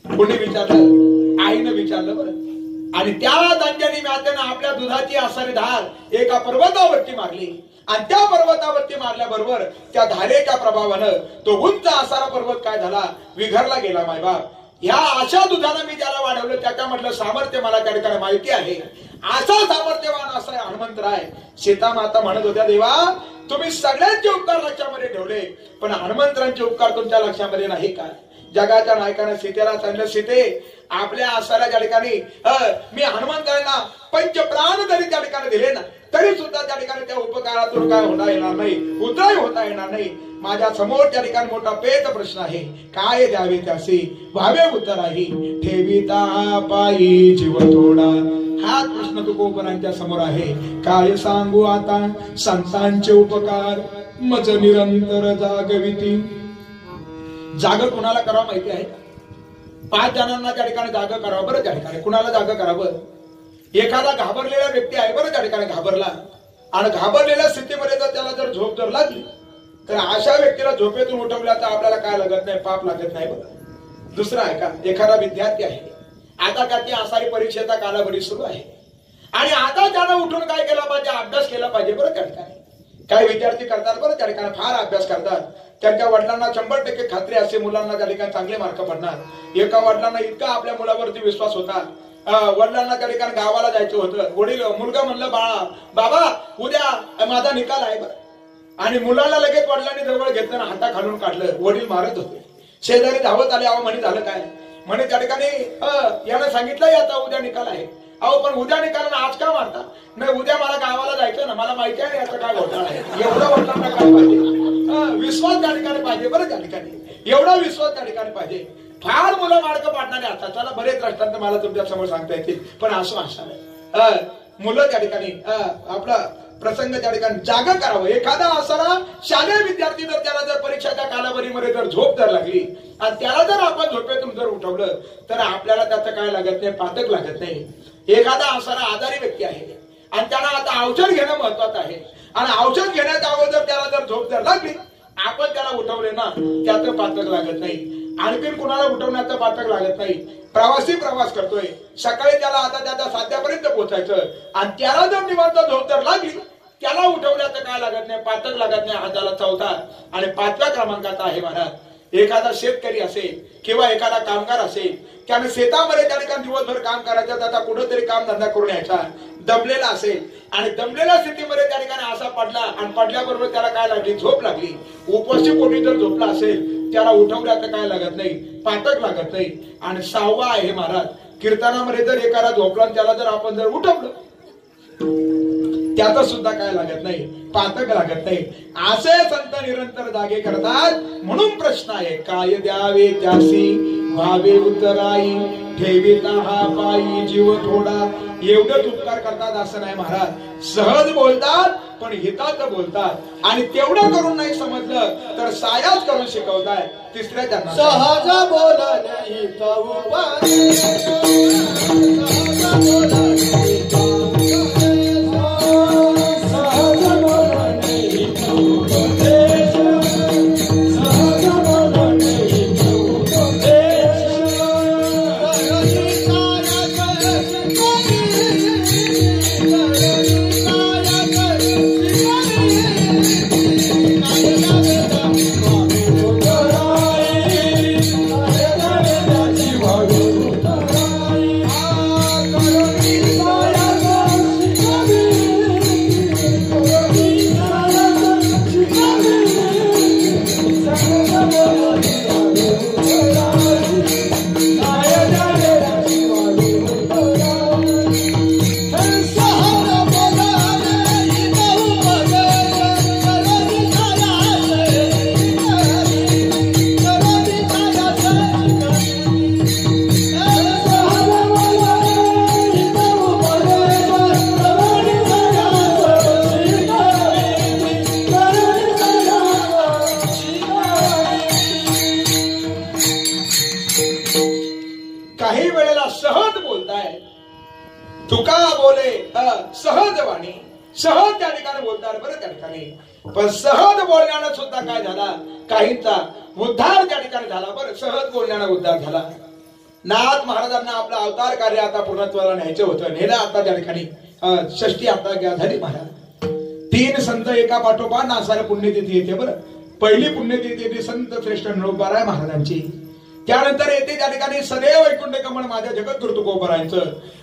कोणी विचारलं. आईनं विचारलं बरं. आणि त्या अंजनी मातेनं आपल्या दुधाची आसारी धार एका पर्वतावरती मारली आणि त्या पर्वतावरती मारल्याबरोबर त्या धारेच्या प्रभावानं तो उंच आसारा पर्वत काय झाला विघरला गेला. मायबाप ह्या अशा दुधानं मी ज्याला वाढवलं त्याच्यामधलं सामर्थ्य मला त्या ठिकाणी माहिती आहे. असा सामर्थ्यवान असा हनुमंतराय. सीता माता म्हणत होत्या देवा तुम्ही सगळ्यांचे उपकार लक्षामध्ये ठेवले पण हनुमंतरांचे उपकार तुमच्या लक्षामध्ये नाही काय. जगाच्या नायकाने सीतेला सांगितलं सीते आपल्या आसाऱ्या त्या ठिकाणी मी हनुमंतरांना पंचप्राण जरी त्या ठिकाणी दिले ना तरी सुद्धा त्या ठिकाणी त्या उपकारातून काय होता येणार नाही उतराई होता येणार नाही. माझ्या समोर त्या ठिकाणी मोठा पेच प्रश्न आहे. काय द्यावे त्यासी व्हावे उत्तराही ठेविता पायी जीव थोडा. हा प्रश्न तुकोबरांच्या समोर आहे. काय सांगू आता संतांचे उपकार मज निरंतर जागविती. जाग कुणाला करावं माहिती आहे का. 5 जणांना त्या ठिकाणी जाग करावं बरं. त्या ठिकाणी कुणाला जाग करावं. एखादा घाबरलेला व्यक्ती आहे बरं त्या ठिकाणी घाबरला आणि घाबरलेल्या स्थितीमध्ये जर त्याला जर झोप जर लागली तर अशा व्यक्तीला झोपेतून उठवल्या तर आपल्याला काय लागत नाही पाप लागत नाही बघा. दुसरं आहे का एखादा विद्यार्थी आहे आता त्याची आसारी परीक्षेचा कालावधी सुरू आहे आणि आता त्यानं उठून काय केला पाहिजे अभ्यास केला पाहिजे बरं त्या ठिकाणी. काही विद्यार्थी करतात बरं त्या ठिकाणी फार अभ्यास करतात. त्यांच्या वडिलांना 100% खात्री असते मुलांना त्या ठिकाणी चांगले मार्क पडणार. एका वडिलांना इतका आपल्या मुलावरती विश्वास होता. वडिलांना त्या ठिकाणी गावाला जायचं होतं. वडील मुलगा म्हणलं बाबा उद्या माझा निकाल आहे बरं. आणि मुलाला लगेच वडिलांनी जवळ घेतलं ना हाता खालून काढलं. वडील मारत होते. शेजारी धावत आले. अहो म्हणे झालं काय. म्हणे त्या ठिकाणी यानं सांगितलं आता उद्या निकाल आहे. अहो पण उद्या निकाल आज का मारता. नाही उद्या मला गावाला जायचं ना मला माहिती आहे याचं काय घोटाळा आहे. एवढं वडिलांना काय पाहिजे विश्वास त्या ठिकाणी पाहिजे बरं त्या ठिकाणी. एवढा विश्वास त्या ठिकाणी पाहिजे. फार मुलं मार्क पाडणारे असतात. त्याला बरेच दृष्टांत मला तुमच्या समोर सांगता येतील पण असं असावं मुलं त्या ठिकाणी आपला प्रसंग त्या ठिकाणी जाग करावं. एखादा असा शालेय विद्यार्थी जर त्याला जर परीक्षेच्या कालावधीमध्ये जर झोप जर लागली आणि त्याला जर आपण झोपेतून जर उठवलं तर आपल्याला त्याचं काय लागत नाही पातक लागत नाही. एखादा असा आजारी व्यक्ती आहे आणि त्याला आता औषध घेणं महत्वाचं आहे आणि औषध घेण्याच्या अगोदर त्याला जर झोप जर लागली आपण त्याला उठवले ना त्याचं पातक लागत नाही. आणखीन कुणाला उठवण्याचं पातक लागत नाही. प्रवासी प्रवास करतोय सकाळी त्याला आता त्याच्या साध्यापर्यंत पोहोचायचं आणि त्याला जर निवांत झोप जर लागली त्याला उठवण्याचं काय लागत नाही पातक लागत नाही. हा झाला 4था आणि 5व्या क्रमांकाचा आहे महाराज. एखादा शेतकरी असेल किंवा एखादा कामगार असेल त्याने शेतामध्ये त्या ठिकाणी दिवसभर काम करायचं त्याचा कुठेतरी काम धंदा करून यायचा दमलेला असेल आणि दमलेल्या स्थितीमध्ये त्या ठिकाणी असा पडला आणि पडल्याबरोबर त्याला काय लागली झोप लागली. उपस्थित कोणी जर झोपला असेल त्याला उठवण्याचं काय लागत नाही पातक लागत नाही. आणि 6वा आहे महाराज कीर्तनामध्ये जर एखादा झोपला त्याला जर आपण जर उठवलं त्याचं सुद्धा काय लागत नाही पातक लागत नाही. असे संत निरंतर जागे करतात. म्हणून प्रश्न आहे काय द्यावे त्यासी व्हावे उत्तराई ठेविता हा पायी जीव थोडा एवढंच उपकार करतात असं नाही महाराज. सहज बोलतात पण हितात बोलतात आणि तेवढं करून नाही समजलं तर सायाच करून शिकवताय. तिसऱ्या त्यांना सहज बोलणे हित उपदेश, सहज बोलणे हित उपदेश, सहज बोलणे हित उपदेश, सहज बोलणे हित उपदेश. काही वेळेला सहज बोलताय. तुका बोले सहज वाणी, सहज त्या ठिकाणी बोलतात बरं त्या ठिकाणी. पण सहज बोलण्यानं सुद्धा काय झाला, काहींचा उद्धार त्या ठिकाणी झाला. बरं सहज बोलण्यानं उद्धार झाला. नाथ महाराजांना आपलं अवतार कार्य आता पूर्णत्वाला न्यायचं होतं. नेलं आता त्या ठिकाणी षष्टी आता झाली महाराज. 3 संत एका पाठोपाठ नासाला पुण्यतिथी येते. बरं पहिली पुण्यतिथी येते संत श्रेष्ठ निरोपाराय महाराजांची. त्यानंतर येते त्या ठिकाणी सदैव वैकुंठ कमळ माझ्या जगद्गुरु तुकोबरायांचं.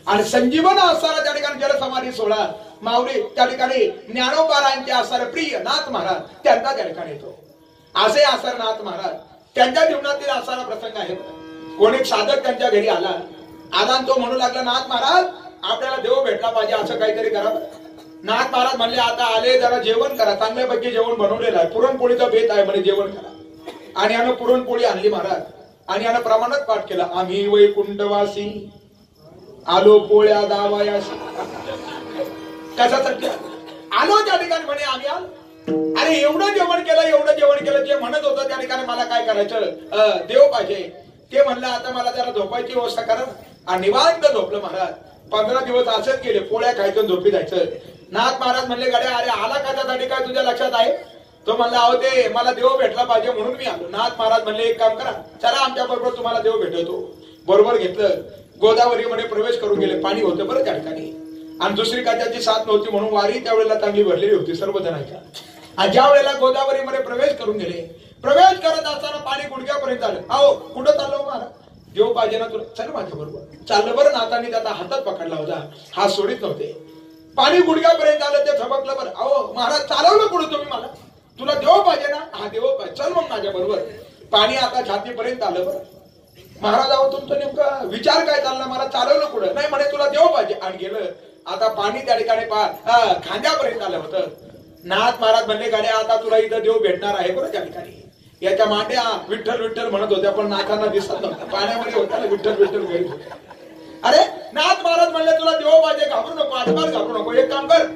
आणि संजीवन असणारा त्या ठिकाणी जलसमाधी सोहळा माऊली त्या ठिकाणी ज्ञानोबारायांचे आसार प्रिय नाथ महाराज त्यांचा त्या ठिकाणी येतो. असे आसार नाथ महाराज त्यांच्या जीवनातील असारा प्रसंग आहे. कोण एक साधक त्यांच्या घरी आला आणि तो म्हणू लागला, नाथ महाराज आपल्याला देव भेटला पाहिजे, असं काहीतरी करावं. नाथ महाराज म्हणले, आता आले जरा जेवण करा, चांगल्यापैकी जेवण बनवलेलं आहे, पुरणपोळीचा बेत आहे म्हणे, जेवण करा. आणि यानं पुरणपोळी आणली महाराज आणि यानं प्रमाणात पाठ केला, आम्ही वैकुंठवासी आलो पोळ्या दावायासी. कशासाठी आलो त्या ठिकाणी म्हणे आम्ही आलो. अरे एवढं जेवण केलं, एवढं जेवण केलं, जे म्हणत होतं त्या ठिकाणी मला काय करायचं, देव पाहिजे. ते म्हणलं आता मला जरा झोपायची व्यवस्था करा. आणि निवांत झोपलं महाराज. 15 दिवस असंच गेले, पोळ्या खायचं झोपी जायचं. नाथ महाराज म्हणले, गाड्या अरे आला कशासाठी, काय तुझ्या लक्षात आहे? तो म्हणला, अहो ते मला देव भेटला पाहिजे म्हणून मी आलो. नाथ महाराज म्हणले, एक काम करा, चला आमच्या बरोबर तुम्हाला देव भेटवतो. बरोबर घेतलं, गोदावरीमध्ये प्रवेश करून गेले. पाणी होतं बरं त्या ठिकाणी. आणि दुसरी काय त्याची साथ नव्हती म्हणून वारी त्यावेळेला चांगली भरलेली होती सर्वजणांच्या. आणि ज्या वेळेला गोदावरीमध्ये प्रवेश करून गेले, प्रवेश करत असताना पाणी गुडघ्यापर्यंत आलं. अहो कुठं चाललो महाराज, देव पाहिजे ना तुला, चल माझ्या बरोबर. चाललं बरं. नाथांनी त्याचा हातात पकडला होता, हात सोडित नव्हते. पाणी गुडघ्यापर्यंत आलं, ते थबकलं. बरं अहो महाराज चालवलं कुठं तुम्ही मला, तुला देव पाहिजे ना, हा देव पाहिजे, चल मग माझ्या बरोबर. पाणी आता छातीपर्यंत आलं. बरं महाराज अहो तुमचं नेमका विचार काय चालला, मला चालवलं कुठं, नाही म्हणे तुला देव पाहिजे. आणि गेलं. आता पाणी त्या ठिकाणी खांद्यापर्यंत आलं होतं. नाथ महाराज म्हणले, गाड्या आता तुला इथं देव भेटणार आहे बरं त्या ठिकाणी. याच्या मांड्या विठ्ठल विठ्ठल म्हणत होत्या, पण नाथांना दिसत नव्हतं, पाण्यामध्ये होता विठ्ठल विठ्ठल गैर. अरे नाथ महाराज म्हणले, तुला देव पाहिजे, घाबरू नको, अजिबात घाबरू नको. एक काम कर,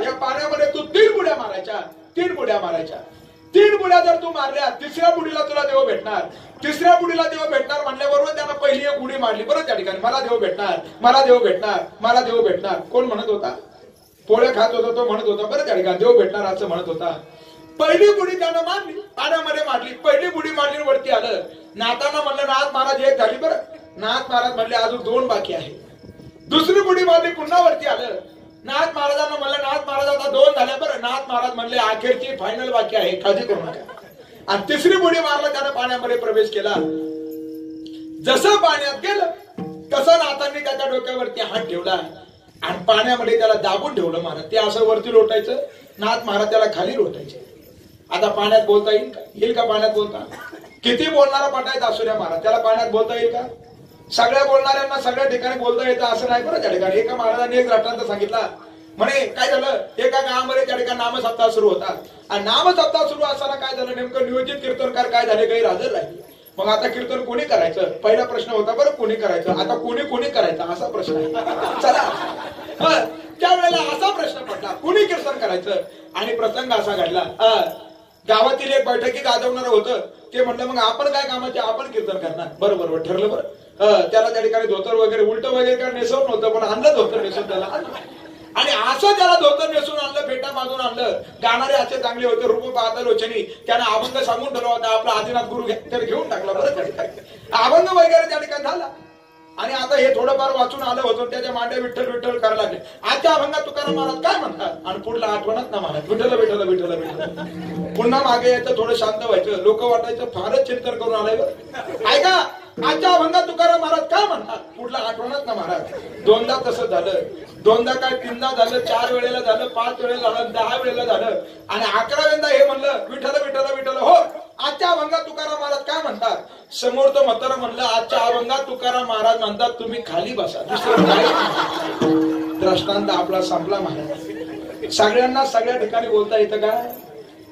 या पाण्यामध्ये तू 3 बुड्या मारायच्या, 3 बुड्या मारायच्या. 3 बुड्या जर तू मारल्या, 3ऱ्या बुडीला तुला देव भेटणार. 3ऱ्या बुडीला देव भेटणार म्हणल्याबरोबर त्यानं पहिली एक बुडी मारली बरं त्या ठिकाणी. मला देव भेटणार, मला देव भेटणार, मला देव भेटणार. कोण म्हणत होता? पोळ्या खात होता तो म्हणत होता बरं त्या ठिकाणी, देव भेटणार असं म्हणत होता. पहिली बुडी त्यानं मारली, पाण्यामध्ये मारली. पहिली बुडी मारली, वरती आलं. नाथांना म्हणलं, नाथ महाराज एक झाली बरं. नाथ महाराज म्हणले, अजून 2 बाकी आहे. दुसरी बुडी मारली, पुन्हा वरती आलं. नाथ महाराजांना म्हणलं, नाथ महाराज आता 2 झाल्या बरं. नाथ महाराज म्हणले, अखेरची फायनल बाकी आहे, काळजी करू नका. आणि तिसरी बुडी मारला, त्यानं पाण्यामध्ये प्रवेश केला. जसं पाण्यात गेलं तसं नाथांनी त्याच्या डोक्यावरती हात ठेवला आणि पाण्यामध्ये त्याला दाबून ठेवलं महाराज. ते असं वरती लोटायचं, नाथ महाराज त्याला खाली लोटायचे. आता पाण्यात बोलता येईल का? येईल का पाण्यात बोलता? किती बोलणारा पटायचा असू द्या महाराज, त्याला पाण्यात बोलता येईल का? सगळ्या बोलणाऱ्यांना सगळ्या ठिकाणी बोलता येतं असं नाही बरं त्या ठिकाणी. एका महाराजांनी एक दृष्टांत सांगितला. म्हणे काय झालं, एका गावामध्ये त्या ठिकाणी नामसप्ताह सुरू होता. आणि नामसप्ताह सुरू असताना काय झालं, नेमकं नियोजित कीर्तनकार काय झाले, काही हजर राहिले. मग आता कीर्तन कोणी करायचं? पहिला प्रश्न होता बरं कोणी करायचं, आता कोणी करायचं असा प्रश्न आहे. चला त्यावेळेला असा प्रश्न पडला कोणी कीर्तन करायचं. आणि प्रसंग असा घडला, गावातील एक बैठकीत गाजवणार होतं. ते म्हणलं मग आपण काय कामाचे, आपण कीर्तन करणार. बरोबर ठरलं बरं. त्याला त्या ठिकाणी धोतर वगैरे उलट वगैरे काय नेसवून नव्हतं, पण आणलं धोतर नेसून त्याला. आणि असं त्याला धोतर नेसून आणलं, फेटा बांधून आणलं. गाणारे असे चांगले होते, रूप पाहता लोचनी. त्यानं अभंग सांगून ठेवला होता, आपला आदिनाथ गुरु तर घेऊन टाकला बरं. अभंग वगैरे त्या ठिकाणी झाला. आणि आता हे थोडंफार वाचून आलं होतं, त्याच्या मांड्या विठ्ठल विठ्ठल करायला लागले. आजच्या अभंगात तुकाराम महाराज काय म्हणतात, आणि पुढला आठवणच ना महाराज विठ्ठल विठ्ठल विठ्ठल विठ्ठल. पुन्हा मागे यायचं, थोडं शांत व्हायचं. लोक वाटायचं फारच चिंतन करून आलंय बरं. ऐका, आजच्या अभंगात तुकाराम महाराज काय म्हणतात, पुढला आठवणच ना महाराज. दोनदा तसं झालं, दोनदा काय तीनदा झालं, 4 वेळेला झालं, 5 वेळेला झालं, 10 वेळेला झालं. आणि 11व्यांदा हे म्हणलं विठ्ठल विठ्ठल विठ्ठल. हो, आजच्या अभंगात तुकाराम महाराज काय म्हणतात. समोर तो म्हातारा म्हणलं, आजच्या अभंगात तुकाराम महाराज म्हणतात तुम्ही खाली बसा. दृष्टांत आपला संपला महाराज. सगळ्यांना सगळ्या ठिकाणी बोलता येतं का?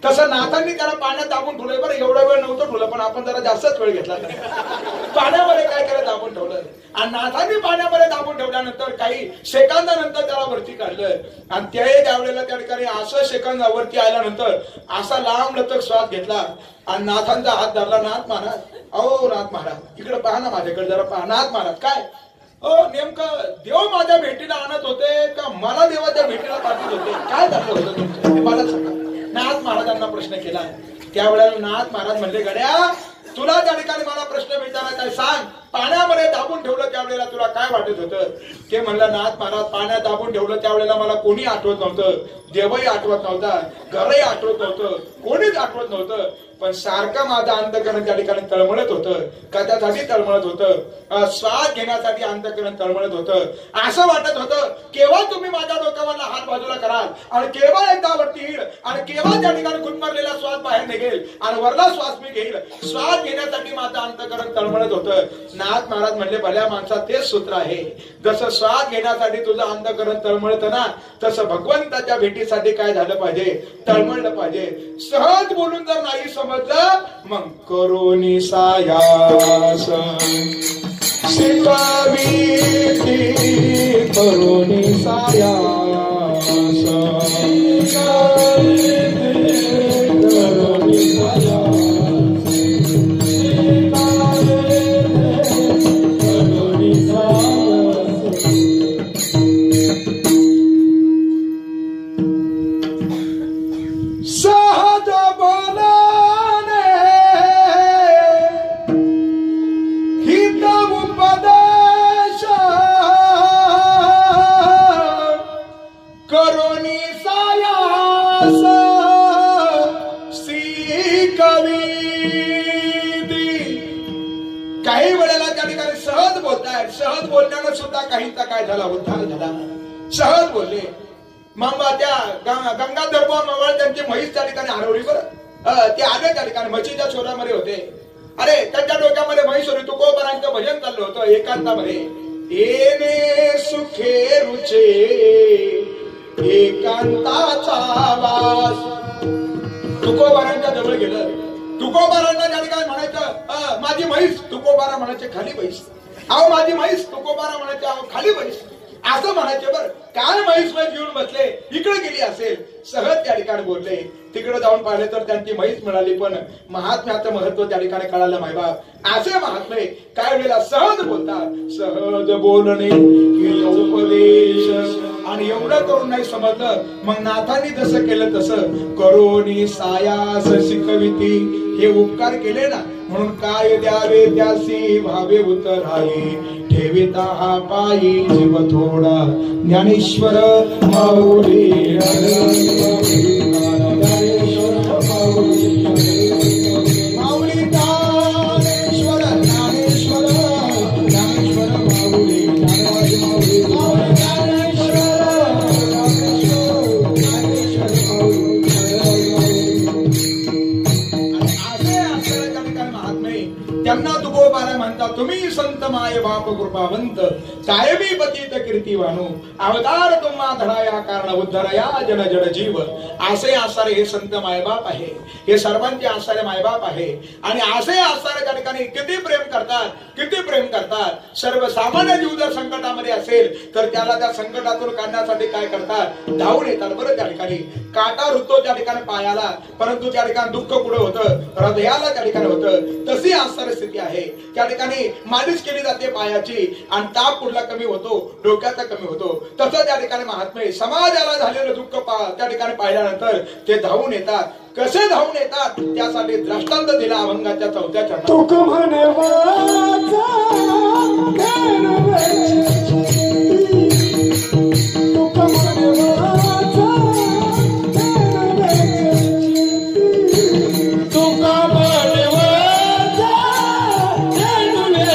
तसं नाथांनी त्याला पाण्यात दाबून ठेवलंय बरं. एवढा वेळ नव्हतं ठेवलं, पण आपण जरा जास्तच वेळ घेतला. पाण्यामध्ये काय केलं, दाबून ठेवलं. आणि नाथांनी पाण्यामध्ये दाबून ठेवल्यानंतर काही सेकंदानंतर त्याला वरती काढलं. आणि ते त्यावेळेला त्या ठिकाणी असं सेकंद वरती आल्यानंतर असा लांब लचक श्वास घेतला आणि नाथांचा हात धरला. नाथ महाराज, अहो नाथ महाराज इकडे पहा ना, माझ्याकडे जरा पहा. नाथ महाराज काय नेमकं देव माझ्या भेटीला आणत होते का मला देवाच्या भेटीला पाठवत होते, काय झालं होतं तुमचं मला सांगा. नाथ महाराजांना प्रश्न केला. त्यावेळेला नाथ महाराज म्हणले, गड्या तुला त्या ठिकाणी मला प्रश्न विचारायचा आहे, सांग. पाण्यामध्ये दाबून ठेवलं त्यावेळेला तुला काय वाटत होतं? ते म्हणलं, नाथ महाराज पाण्यात दाबून ठेवलं त्यावेळेला मला कोणी आठवत नव्हतं, देवही आठवत नव्हता, घरही आठवत नव्हतं, कोणीच आठवत नव्हतं. पण सारखं माझं अंतःकरण त्या ठिकाणी तळमळत होतं. कशासाठी तळमळत होतं? श्वास घेण्यासाठी अंतःकरण तळमळत होतं. असं वाटत होतं केव्हा तुम्ही माझ्या डोक्यावरला हात बाजूला कराल आणि केव्हा एकदा वरती येईल आणि केव्हा त्या ठिकाणी गुदमरलेला श्वास बाहेर निघेल आणि वरला श्वास मी घेईल. श्वास घेण्यासाठी माझं अंतःकरण तळमळत होतं. नाथ महाराज म्हणले, भल्या माणसात तेच सूत्र आहे. जसं श्वास घेण्यासाठी तुझं अंतःकरण तळमळतं ना, तसं भगवंताच्या भेटीसाठी काय झालं पाहिजे, तळमळलं पाहिजे. सहज बोलून जर नाही समजलं मग करोनी सायास शिकविती, करोनी सायास करोनी सायास. काही वेळेला त्या ठिकाणी सहज बोलतायत, सहज बोलण्यानं सुद्धा काहींचा काय झाला, उद्धार झाला. सहज बोलले. मग त्या गंगाधर मवळ त्यांची म्हैस त्या ठिकाणी हरवली बरं. ते आले त्या ठिकाणी म्हशीच्या शोधामध्ये होते. अरे त्यांच्या डोक्यामध्ये म्हैस होती. तुकोबारांचं भजन चाललं होतं एकांतामध्ये. येणे सुखे रुचे एकांताचा वास. तुकोबारांच्या जवळ गेलं. तुकोबारांना त्या ठिकाणी म्हणायचं माझी म्हैस. तुकोबारा म्हणायचे खाली म्हैस. अहो माझी म्हैस. तुकोबारा म्हणायचे अहो खाली म्हैस. असं म्हणायचे बरं. काय म्हैस म्हैस घेऊन बसले, इकडे गेली असेल. सहज त्या ठिकाणी बोलले. तिकडे जाऊन पाहिले तर त्यांची म्हैस मिळाली. पण महात्म्याचं महत्व त्या ठिकाणी कळालं. मायबाप असे महात्मे काय वेळेला सहज बोलतात. सहज बोलणे उपदेश. आणि एवढं करून नाही समजलं मग नाथांनी जसं केलं तसं करोनी सायास शिकविती. हे उपकार केले ना, म्हणून काय द्यावे त्यासी भावे उतराई. ठेविता हा पायी जीव थोडा ज्ञानेश्वर माऊली. माऊली ज्ञानेश्वर ज्ञानेश्वर ज्ञानेश्वर माऊली. त्यांना तुकोबाला म्हणतात, तुम्ही संत माय बाप कृपावंत, कायमी पतित कीर्तिवानू, अवतार तुम्हा धराया कारण उद्धरया जन जड जीव. असे असणारे हे संत मायबाप आहे, हे सर्वांचे असणारे मायबाप आहे. आणि असे असणारे त्या ठिकाणी किती प्रेम करतात, किती प्रेम करतात. सर्वसामान्य जीव जर संकटामध्ये असेल तर त्याला त्या संकटातून काढण्यासाठी काय करतात, धावून येतात. बरं, त्या ठिकाणी काटा रुततो त्या ठिकाणी पायाला, परंतु त्या ठिकाणी दुःख पुढे होतं, हृदयाला त्या ठिकाणी होतं. तशी असणारी स्थिती आहे. त्या ठिकाणी मालिश केली जाते पायाची आणि ताप पुढला कमी होतो, डोक्याचा कमी होतो. तसं त्या ठिकाणी महात्मे समाजाला झालेलं दुःख त्या ठिकाणी पाहिल्यानंतर ते धावून येतात. कसे धावून येतात त्यासाठी दृष्टांत दिला अभंगाच्या 4थ्या चरणात. तुक म्हणे वाचा तुक म्हणे वाचा तुक म्हणे वाचा तुक म्हणे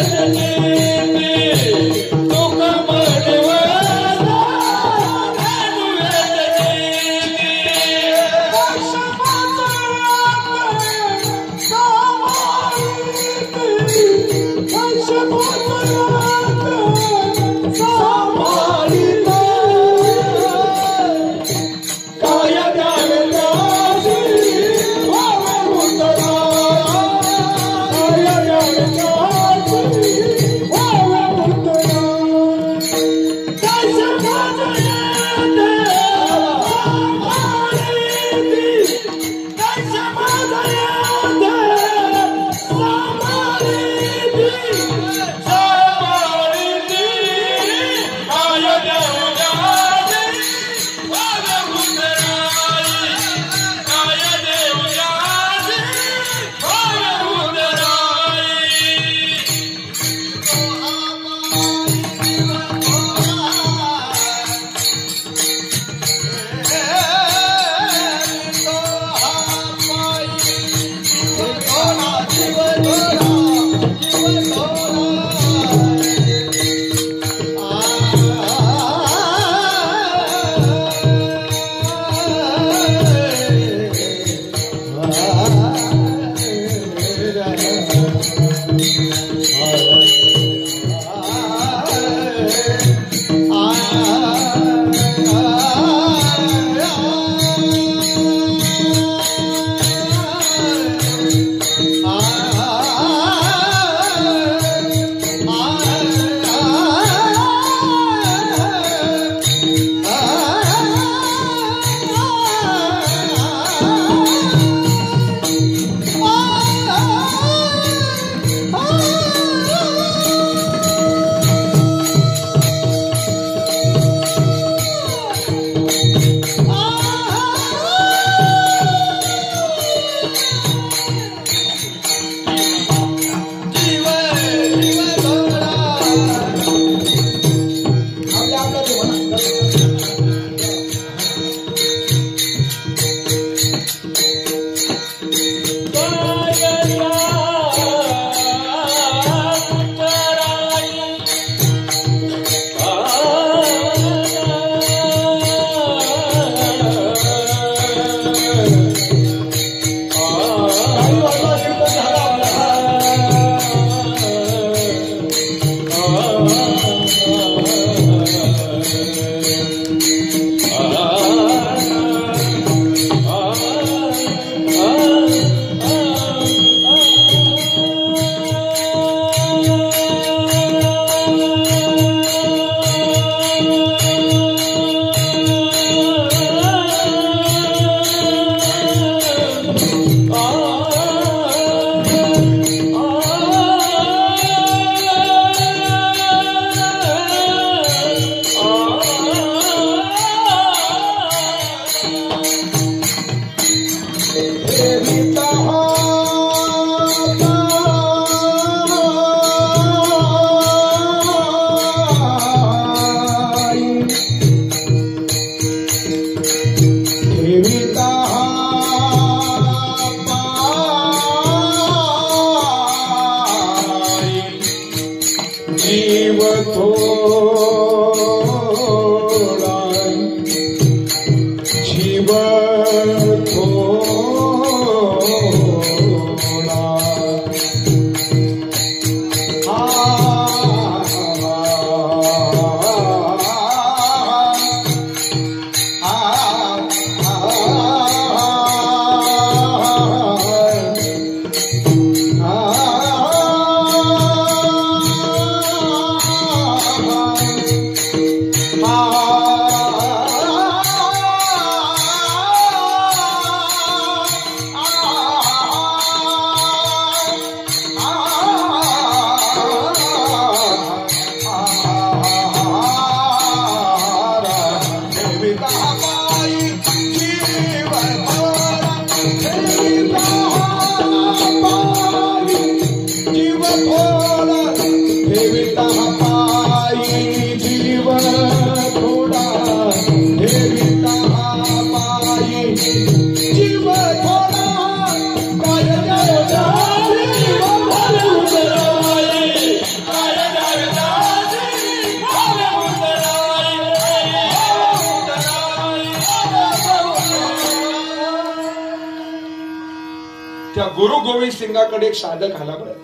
गुरु गोविंद सिंगाकडे एक साधक आला बरं.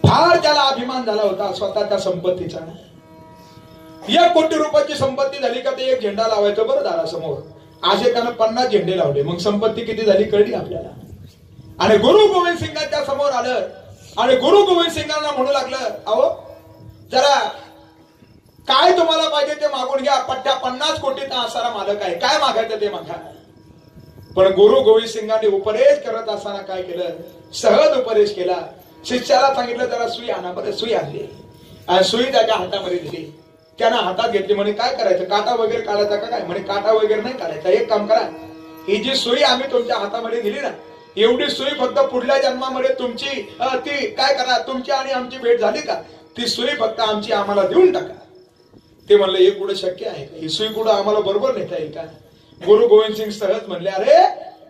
फार त्याला अभिमान झाला होता स्वतःच्या संपत्तीचा. 1 कोटी रुपयाची संपत्ती झाली का ते एक झेंडा लावायचं बरं दारासमोर. असे त्यानं 50 झेंडे लावले. मग संपत्ती किती झाली कळली आपल्याला. आणि गुरु गोविंद सिंगाच्या समोर आलं आणि गुरु गोविंद सिंगांना म्हणू लागलं, अहो जरा काय तुम्हाला पाहिजे ते मागून घ्या. पट्ट्या 50 कोटीचा असारा मालक आहे, काय मागायचं ते मागा. पण गुरु गोविंद सिंगांनी उपदेश करत असताना काय केलं, सहज उपदेश केला. शिष्याला सांगितलं जरा सुई आणा बरं. सुई आणली आणि सुई त्याच्या हातामध्ये दिली. त्यानं हातात घेतली. म्हणे काय करायचं, काटा वगैरे काढायचा का काय. म्हणे काटा वगैरे नाही काढायचा. एक काम करा, ही जी सुई आम्ही तुमच्या हातामध्ये दिली ना, एवढी सुई फक्त पुढल्या जन्मामध्ये तुमची ती काय करा, तुमची आणि आमची भेट झाली का, ती सुई फक्त आमची आम्हाला देऊन टाका. ते म्हणलं हे कुठं शक्य आहे का, ही सुई कुठं आम्हाला बरोबर नेता येईल का. गुरु गोविंद सिंग सहज म्हणले, अरे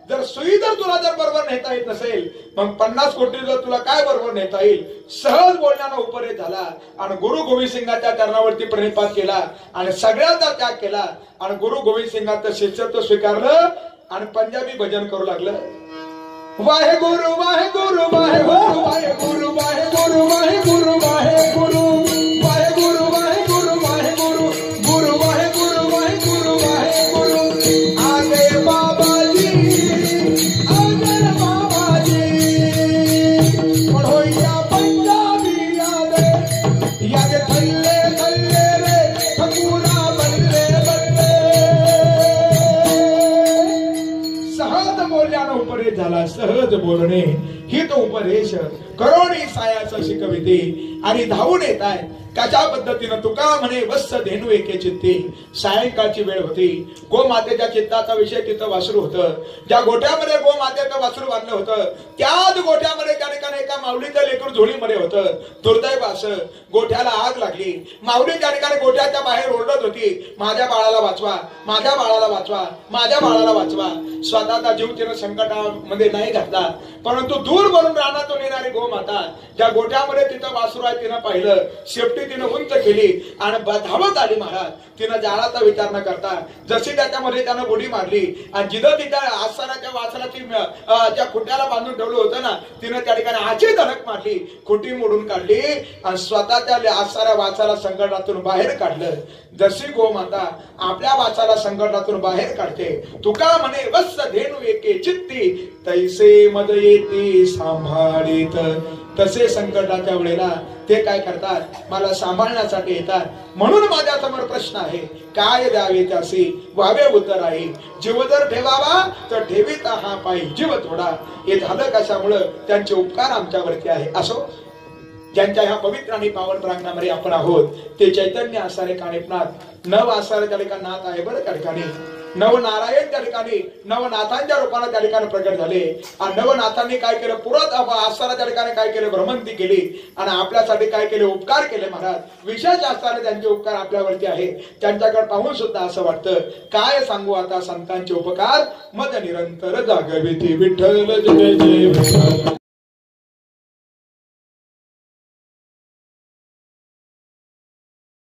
जर सुई जर तुला जर बरोबर नेता येत नसेल मग 50 कोटी जर तुला काय बरोबर नेता येईल. सहज बोलण्याला उपदेश झाला आणि गुरु गोविंद सिंगाच्या चरणावरती प्रणिपात केला आणि सगळ्यांचा त्याग केला. आणि गुरु गोविंद सिंगाचं शिष्यत्व स्वीकारलं आणि पंजाबी भजन करू लागलं. वाहे गुरु वाहे गुरु वाहे गुरु वाहे गुरु वाहे गुरु वाहे गुरु वाहे गुरु वाहे गुरु वाहे गुरु वाहे गुरु गुरु वाहे गुरु वाहे गुरु वाहे गुरु. आ गए बाबा जी, आ गए बाबा जी, पढ़ो या पंजाबी याद थल्ले थल्ले रे ठकुरा बल्ले बल्ले. सहज बोलण्यानं उपदेश झाला. सहज बोलणे ही तो उपदेश करोनी सायाचं शिकविते. आणि धावून येत आहे कशा पद्धतीनं तुका म्हणे वत्स धेनू एके चित्ती. सायंकाळची वेळ होती. गोमातेच्या चित्ताचा विषय तिथं वासरू होतं. ज्या गोठ्यामध्ये गोमातेचं वासरू बांधलं होतं त्याच गोठ्यामध्ये त्या ठिकाणी एका माऊलीचं लेकरू झोळीमध्ये होतं. दुर्दैव असं गोठ्याला आग लागली. माऊली त्या ठिकाणी गोठ्याच्या बाहेर ओरडत होती, माझ्या बाळाला वाचवा, माझ्या बाळाला वाचवा, माझ्या बाळाला वाचवा. स्वतःचा जीव तिनं संकटामध्ये नाही घातला, परंतु दूर वरून रानातून येणारी गोमाता ज्या गोठ्यामध्ये तिथं वासरू आहे तिनं पाहिलं. शेपटी तिनं उंच केली आणि धावत आली महाराज. तिनं जाळाचा विचार न करता जशी त्याच्यामध्ये त्यानं बुडी मारली आणि जिथं तिच्या आसनाच्या वासराची ज्या खुट्याला बांधून ठेवलं होतं ना, तिनं त्या ठिकाणी आची धडक मारली, खुटी मोडून काढली आणि स्वतःच्या आसारा वाचाला संकटातून बाहेर काढलं. जशी गोमाता आपल्या वाचाला संकटातून बाहेर काढते, तुका म्हणे वत्स धेनू एके चित्ती, तैसे मद येते सांभाळीत. तसे संकटाच्या वेळेला ते काय करतात, मला सांभाळण्यासाठी येतात. म्हणून माझ्या समोर प्रश्न आहे, काय द्यावे त्यासी व्हावे उत्तर आहे. जीव जर ठेवावा तर ठेवीत हा पायी जीव थोडा. हे झालं कशामुळं, त्यांचे उपकार आमच्यावरती आहे. असो ज्यांच्या ह्या पवित्र आणि पावन प्रांगणामध्ये आपण आहोत ते चैतन्य आसारे काणेपनाथ नव आसारे त्या ठिकाणी नाथ आहे बरं. त्या ठिकाणी नवनारायण त्या ठिकाणी नवनाथांच्या रूपाने त्या ठिकाणी प्रगट झाले. आणि नवनाथांनी काय केलं, पुरत आसारा त्या ठिकाणी काय केलं, भ्रमंती केली आणि आपल्यासाठी काय केले, उपकार केले महाराज. विशेष आसारे त्यांचे उपकार आपल्यावरती आहे. त्यांच्याकडे पाहून सुद्धा असं वाटतं, काय सांगू आता संतांचे उपकार. मद निरंतर जागविती विठ्ठल जय जय विठ्ठल.